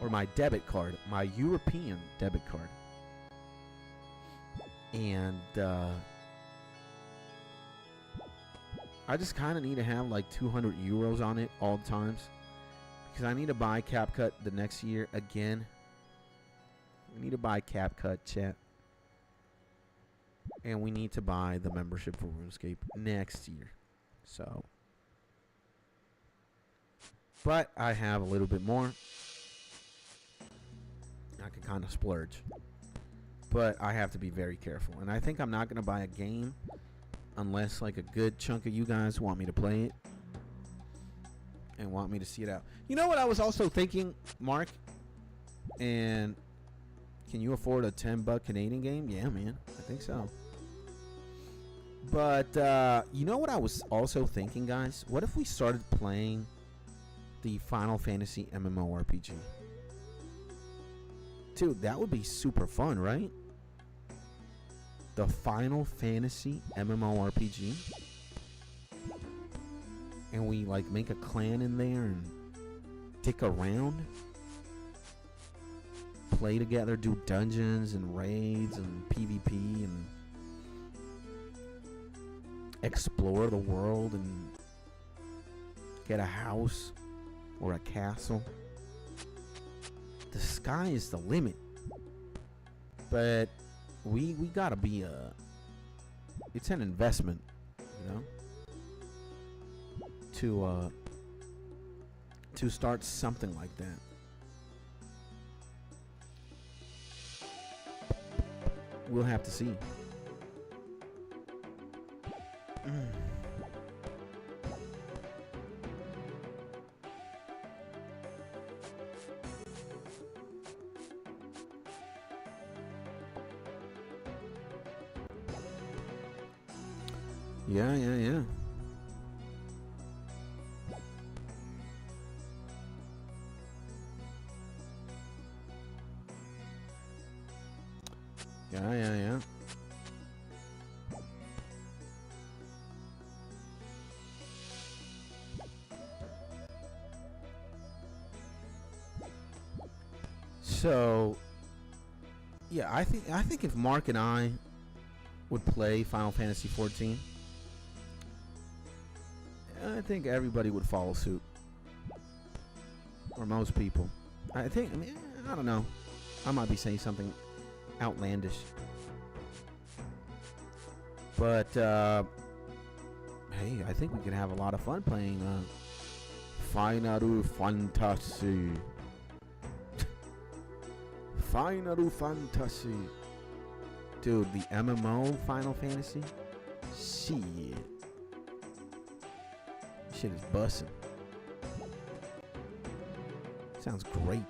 Or my debit card, my European debit card. And I just kind of need to have like 200 euros on it all the times. Because I need to buy CapCut the next year again. We need to buy CapCut, chat. And we need to buy the membership for RuneScape next year. So. But I have a little bit more. I can kind of splurge. But I have to be very careful. And I think I'm not going to buy a game unless like a good chunk of you guys want me to play it. And want me to see it out. You know what I was also thinking, Mark? And can you afford a $10 Canadian game? Yeah, man. I think so. But you know what I was also thinking, guys? What if we started playing the Final Fantasy MMORPG? Dude, that would be super fun, right? The Final Fantasy MMORPG. And we like make a clan in there and dick around. Play together, do dungeons and raids and PvP and explore the world and get a house or a castle. The sky is the limit. But we gotta be it's an investment, you know, to start something like that. We'll have to see. Yeah. Yeah. So, Yeah, I think if Mark and I would play Final Fantasy 14, I think everybody would follow suit, or most people. I mean, I don't know. I might be saying something outlandish, but hey, I think we could have a lot of fun playing Final Fantasy. Final Fantasy. Dude, the MMO Final Fantasy? Shit. Shit is bussin'. Sounds great.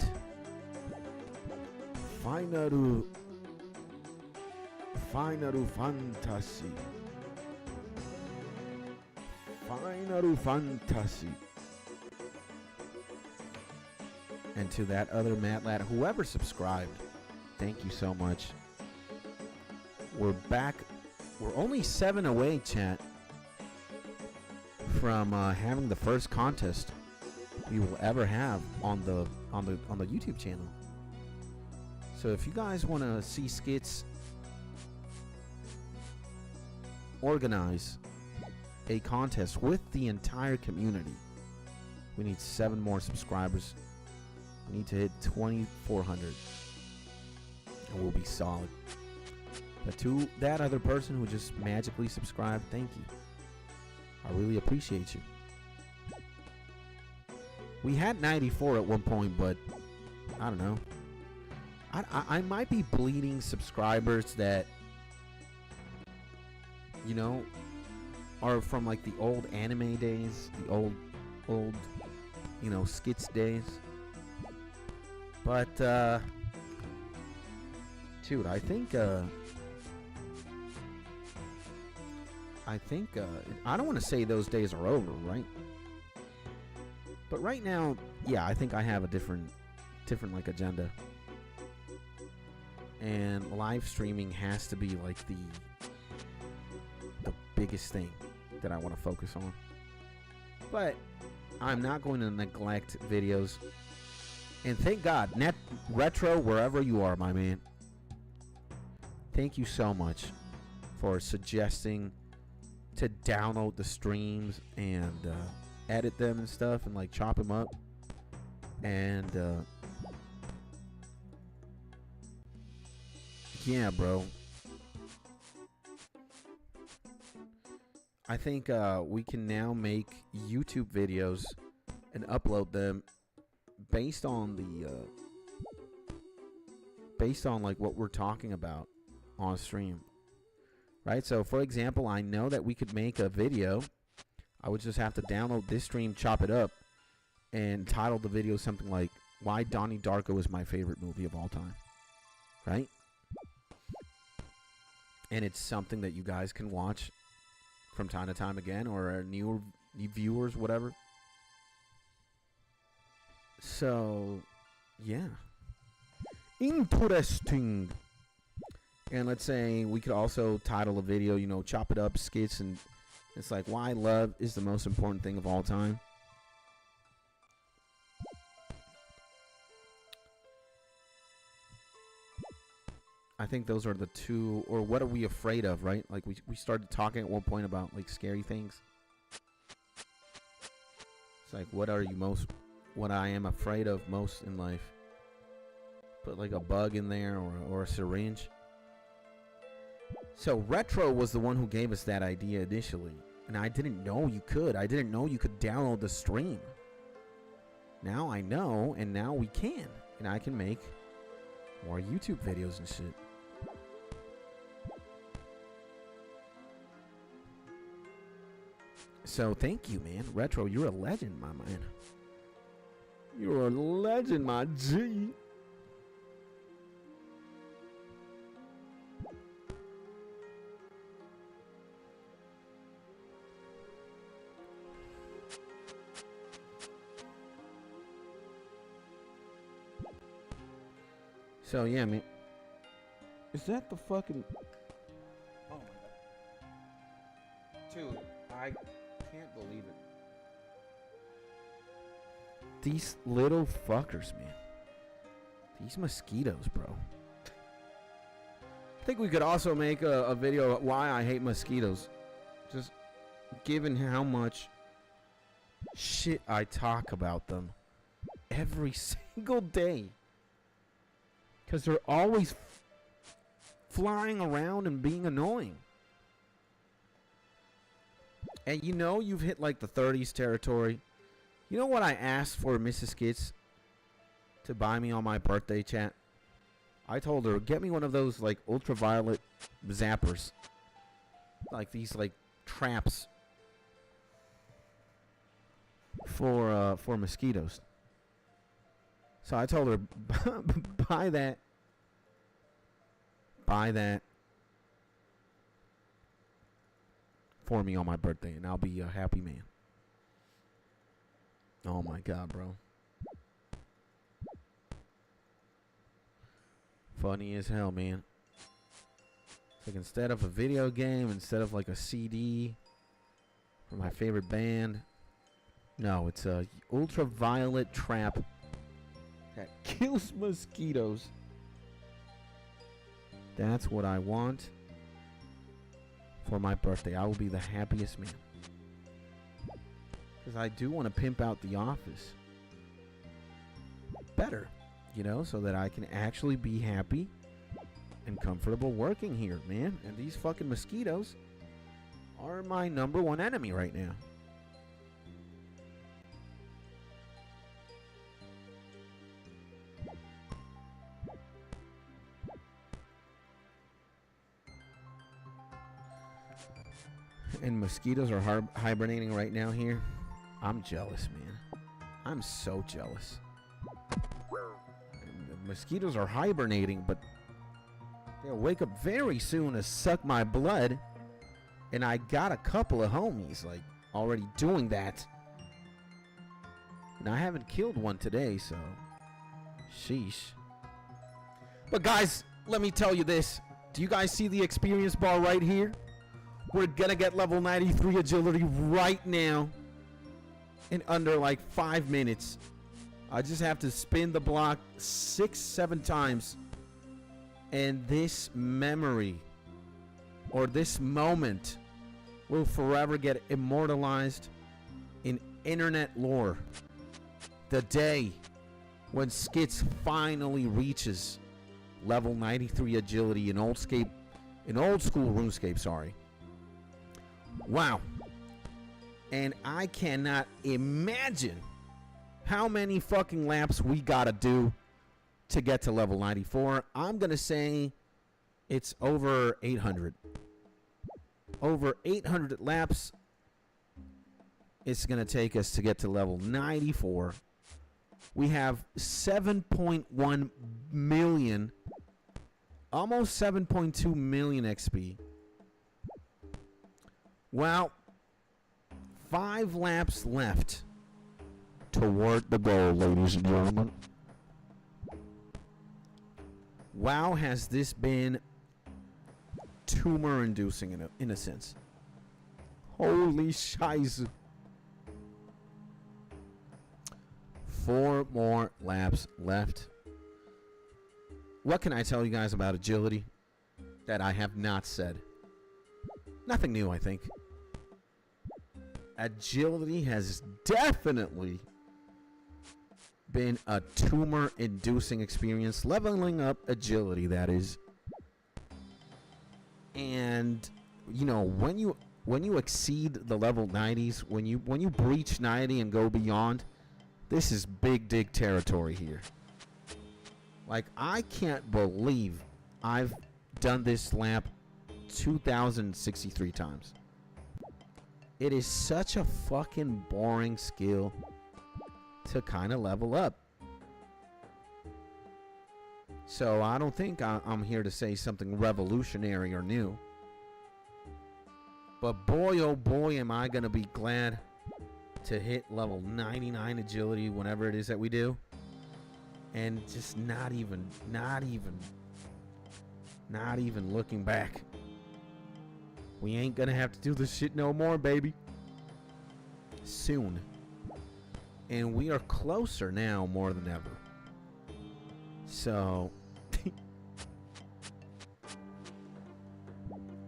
Final Fantasy. Final Fantasy. And to that other Matt Lad, whoever subscribed, thank you so much. We're back. We're only 7 away, chat, from having the first contest we will ever have on the YouTube channel. So if you guys want to see Skits organize a contest with the entire community, we need 7 more subscribers. We need to hit 2,400, and we'll be solid. But to that other person who just magically subscribed, thank you. I really appreciate you. We had 94 at one point, but I don't know. I might be bleeding subscribers that, you know, are from like the old anime days, the old, you know, Skits days. But, dude, I think I don't want to say those days are over, right? But right now, yeah, I think I have a different like agenda. And live streaming has to be like the biggest thing that I want to focus on. But I'm not going to neglect videos. And thank God, Net Retro, wherever you are, my man, thank you so much for suggesting to download the streams and edit them and stuff and like chop them up. And yeah, bro, I think we can now make YouTube videos and upload them based on like what we're talking about on stream, right? So for example, I know that we could make a video. I would just have to download this stream, chop it up, and title the video something like "Why Donnie Darko is my favorite movie of all time," right? And it's something that you guys can watch from time to time again, or our new viewers, whatever. So, yeah. Interesting. And let's say we could also title a video, you know, chop it up, skits, and it's like, why love is the most important thing of all time. I think those are the two, or what are we afraid of, right? Like we started talking at one point about like scary things. It's like, what I am afraid of most in life. Put like a bug in there or a syringe. So Retro was the one who gave us that idea initially. And I didn't know you could. I didn't know you could download the stream. Now I know, and now we can. And I can make more YouTube videos and shit. So thank you, man. Retro, you're a legend, my man. You're a legend, my G. So yeah, man. Is that the fucking... Oh my god. Dude, I can't believe it. These little fuckers, man. These mosquitoes, bro. I think we could also make a video of why I hate mosquitoes. Just given how much shit I talk about them every single day. Because they're always flying around and being annoying. And you know you've hit like the 30s territory. You know what I asked for Mrs. Skits to buy me on my birthday, chat? I told her, get me one of those like ultraviolet zappers. Like these like traps for mosquitoes. So I told her, buy that. Buy that for me on my birthday, and I'll be a happy man. Oh my God, bro. Funny as hell, man. It's like instead of a video game, instead of like a CD for my favorite band, no, it's a ultraviolet trap that kills mosquitoes. That's what I want for my birthday. I will be the happiest man. Because I do want to pimp out the office better, you know, so that I can actually be happy and comfortable working here, man. And these fucking mosquitoes are my #1 enemy right now. And mosquitoes are hibernating right now here. I'm jealous, man. I'm so jealous. And the mosquitoes are hibernating, but they'll wake up very soon to suck my blood. And I got a couple of homies, like, already doing that. And I haven't killed one today, so sheesh. But guys, let me tell you this. Do you guys see the experience bar right here? We're gonna get level 93 agility right now in under like 5 minutes. I just have to spin the block 6-7 times, and this memory or this moment will forever get immortalized in internet lore. The day when Skits finally reaches level 93 agility in old school RuneScape, sorry. Wow. And I cannot imagine how many fucking laps we gotta do to get to level 94. I'm gonna say it's over 800. Over 800 laps it's gonna take us to get to level 94. We have 7.1 million, almost 7.2 million XP. Well, 5 laps left toward the goal, ladies and gentlemen. Wow, has this been tumor-inducing in a sense. Holy shiz. 4 more laps left. What can I tell you guys about agility that I have not said? Nothing new, I think. Agility has definitely been a tumor-inducing experience. Leveling up agility, that is. And you know, when you exceed the level 90s, when you breach 90 and go beyond, this is big dig territory here. Like, I can't believe I've done this lap 2,063 times. It is such a fucking boring skill to kind of level up. So I don't think I'm here to say something revolutionary or new. But boy, oh boy, am I going to be glad to hit level 99 agility whenever it is that we do. And just not even looking back. We ain't gonna have to do this shit no more, baby. Soon. And we are closer now more than ever. So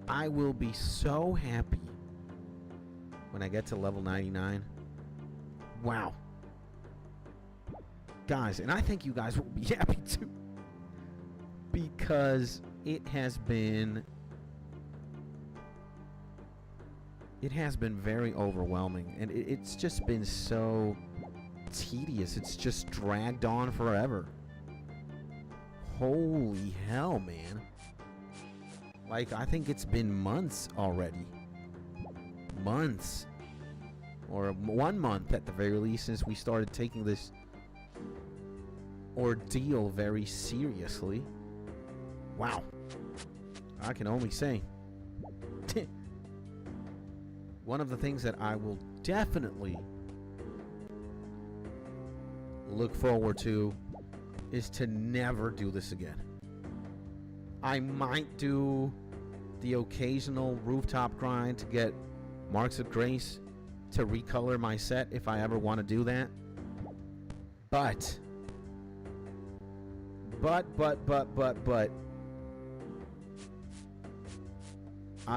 I will be so happy when I get to level 99. Wow. Guys, and I think you guys will be happy too. Because it has been very overwhelming. And it's just been so tedious. It's just dragged on forever. Holy hell, man. Like, I think it's been months already. Months. Or 1 month at the very least since we started taking this ordeal very seriously. Wow. I can only say. One of the things that I will definitely look forward to is to never do this again. I might do the occasional rooftop grind to get marks of grace to recolor my set if I ever want to do that. But I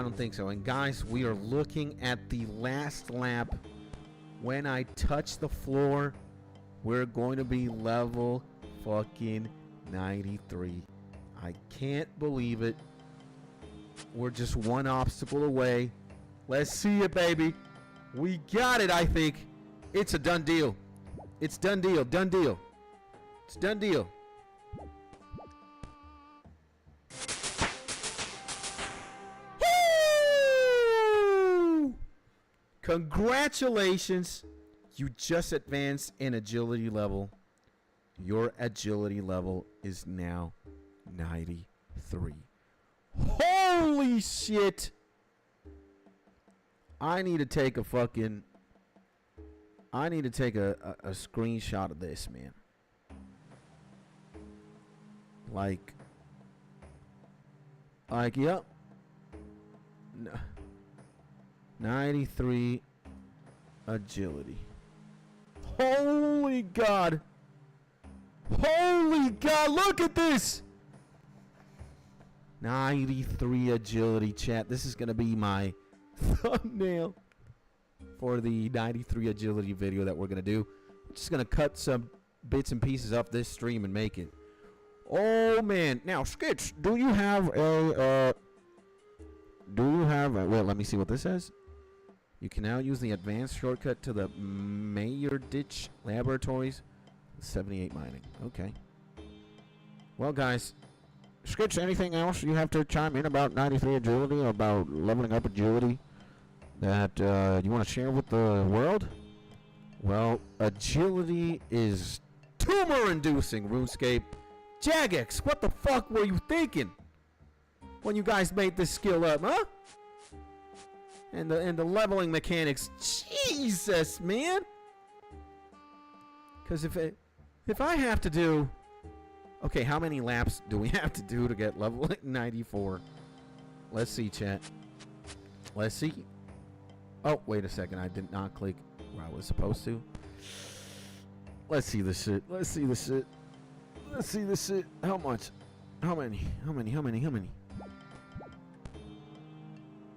don't think so. And guys, we are looking at the last lap. When I touch the floor, we're going to be level fucking 93. I can't believe it. We're just one obstacle away. Let's see it, baby. We got it, I think. It's a done deal. It's done deal. Done deal. It's done deal. Woo! Congratulations. You just advanced an agility level. Your agility level is now 93. Holy shit. I need to take a screenshot of this, man. Like, yep. 93 agility. Holy God. Holy God, look at this. 93 agility, chat. This is going to be my thumbnail for the 93 agility video that we're going to do. I'm just going to cut some bits and pieces off this stream and make it. Oh, man. Now, Skitch, do you have a, well, let me see what this says. You can now use the advanced shortcut to the Mayerditch Laboratories. 78 mining. Okay. Well, guys, Skitch, anything else you have to chime in about 93 agility or about leveling up agility that you want to share with the world? Well, agility is tumor-inducing, RuneScape. Jagex, what the fuck were you thinking when you guys made this skill up, huh? And the leveling mechanics, Jesus, man. Because if I have to do, okay, how many laps do we have to do to get level 94? Let's see, chat. Let's see. Oh, wait a second. I did not click where I was supposed to. Let's see this shit. Let's see this shit. Let's see this shit. How much? How many? How many? How many? How many?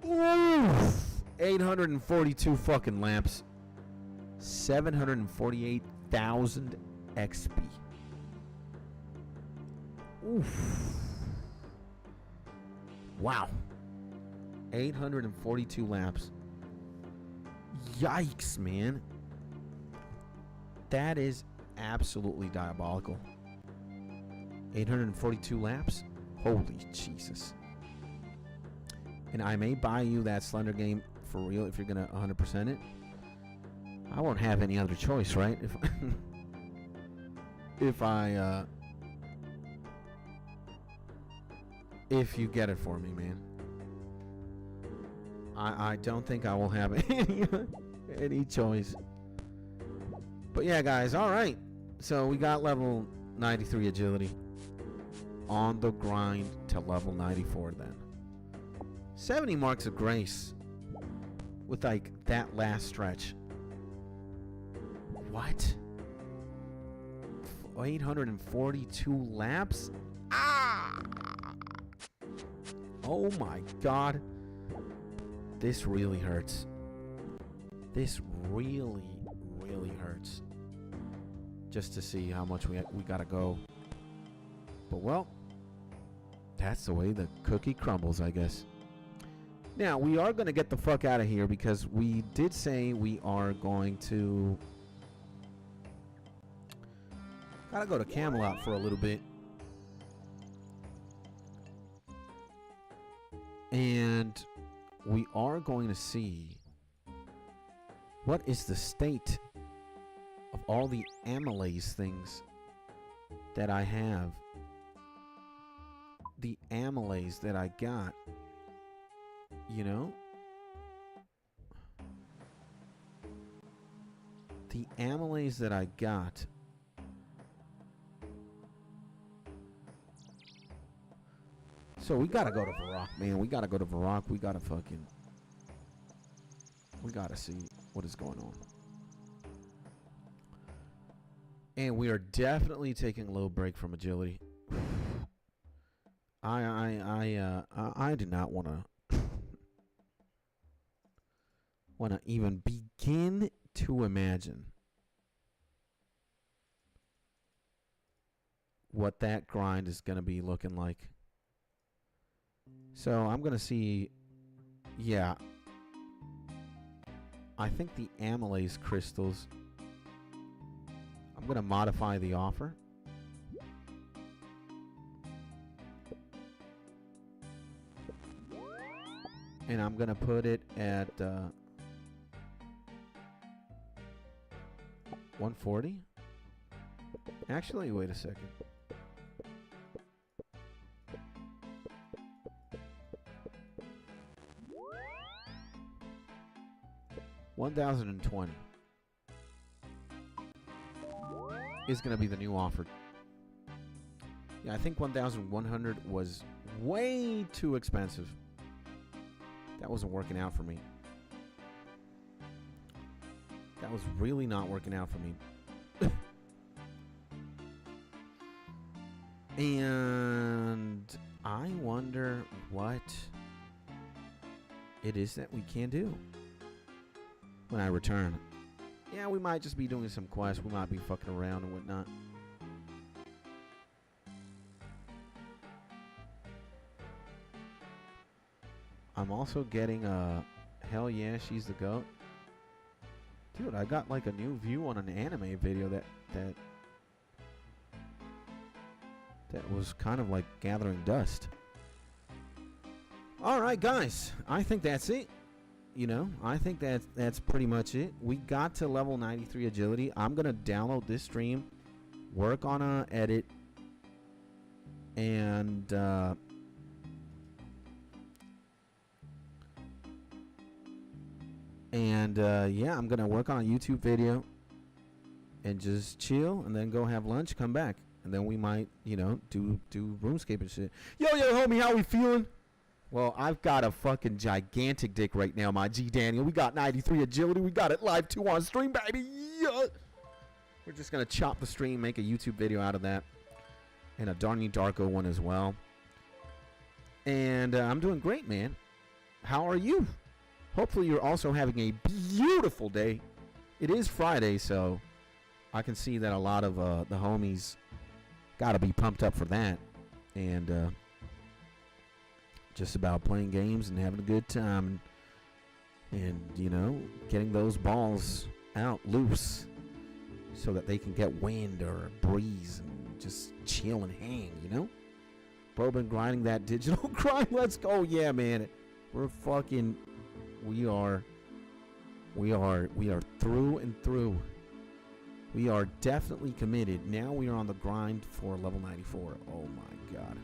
Oof. 842 fucking laps. 748,000 XP. Oof. Wow. 842 laps. Yikes, man. That is absolutely diabolical. 842 laps? Holy Jesus. And I may buy you that Slender game for real if you're going to 100% it. I won't have any other choice, right? If you get it for me, man. I don't think I will have any choice. But yeah, guys, all right. So we got level 93 agility. On the grind to level 94 then. 70 marks of grace with like that last stretch. What? 842 laps? Ah! Oh my God. This really hurts. This really, really hurts. Just to see how much we gotta go. But well, that's the way the cookie crumbles, I guess. Now, we are going to get the fuck out of here because we did say we are going to... Gotta go to Camelot for a little bit. And we are going to see what is the state of all the amylase things that I have. The amylase that I got. You know? The amylase that I got. So we gotta go to Varrock, man. We gotta go to Varrock. We gotta fucking... We gotta see what is going on. And we are definitely taking a little break from agility. I do not want to even begin to imagine what that grind is going to be looking like. So I'm going to see, yeah, I think the amylase crystals, I'm going to modify the offer. And I'm going to put it at 140. Actually, wait a second. $1,020 is going to be the new offer. Yeah, I think 1,100 was way too expensive. That wasn't working out for me. That was really not working out for me. And I wonder what it is that we can do when I return. Yeah, we might just be doing some quests. We might be fucking around and whatnot. I'm also getting a hell yeah, she's the goat. Dude, I got like a new view on an anime video that was kind of like gathering dust. All right, guys, I think that's it. You know, I think that's pretty much it. We got to level 93 agility. I'm gonna download this stream, work on a edit, and yeah, I'm gonna work on a YouTube video and just chill, and then go have lunch, come back, and then we might, you know, do RuneScape and shit. Yo, homie, how we feeling? Well, I've got a fucking gigantic dick right now, my G Daniel. We got 93 agility. We got it live 2 on stream, baby. Yeah. We're just gonna chop the stream, make a YouTube video out of that, and a Darny Darko one as well. And I'm doing great, man. How are you? Hopefully you're also having a beautiful day. It is Friday, so I can see that a lot of the homies got to be pumped up for that. And just about playing games and having a good time. And, you know, getting those balls out loose so that they can get wind or a breeze and just chill and hang, you know? Bro, been grinding that digital grind. Let's go. Yeah, man. We're fucking... We are through and through. We are definitely committed. Now we are on the grind for level 94. Oh my god.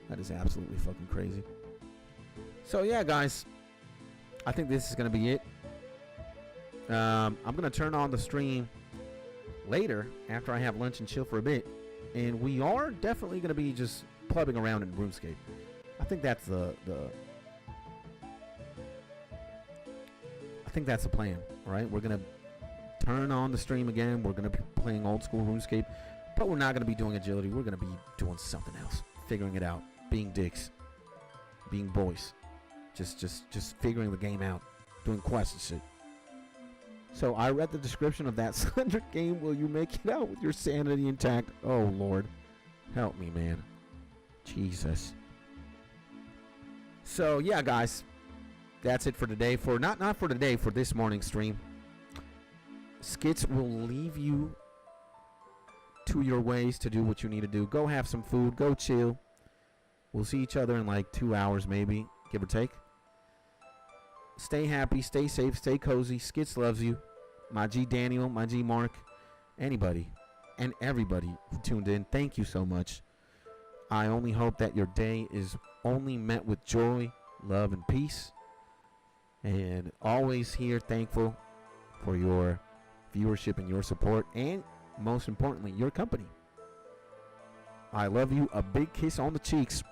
That is absolutely fucking crazy. So yeah, guys. I think this is going to be it. I'm going to turn on the stream later after I have lunch and chill for a bit. And we are definitely going to be just plubbing around in RuneScape. I think that's the plan, right? We're going to turn on the stream again. We're going to be playing old school RuneScape, but we're not going to be doing agility. We're going to be doing something else, figuring it out, being dicks, being boys, Just figuring the game out, doing quests and shit. So I read the description of that Slender game. Will you make it out with your sanity intact? Oh Lord, help me, man. Jesus. So yeah, guys, that's it for today. For not for today, for this morning's stream. Skits will leave you to your ways to do what you need to do. Go have some food. Go chill. We'll see each other in like 2 hours, maybe, give or take. Stay happy, stay safe, stay cozy. Skits loves you. My G Daniel, my G Mark, anybody and everybody who tuned in, thank you so much. I only hope that your day is only met with joy, love, and peace. And always here thankful for your viewership and your support, and most importantly, your company. I love you. A big kiss on the cheeks.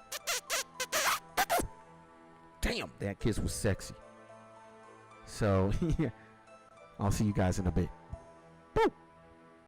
Damn, that kiss was sexy. So, yeah, I'll see you guys in a bit. Boop.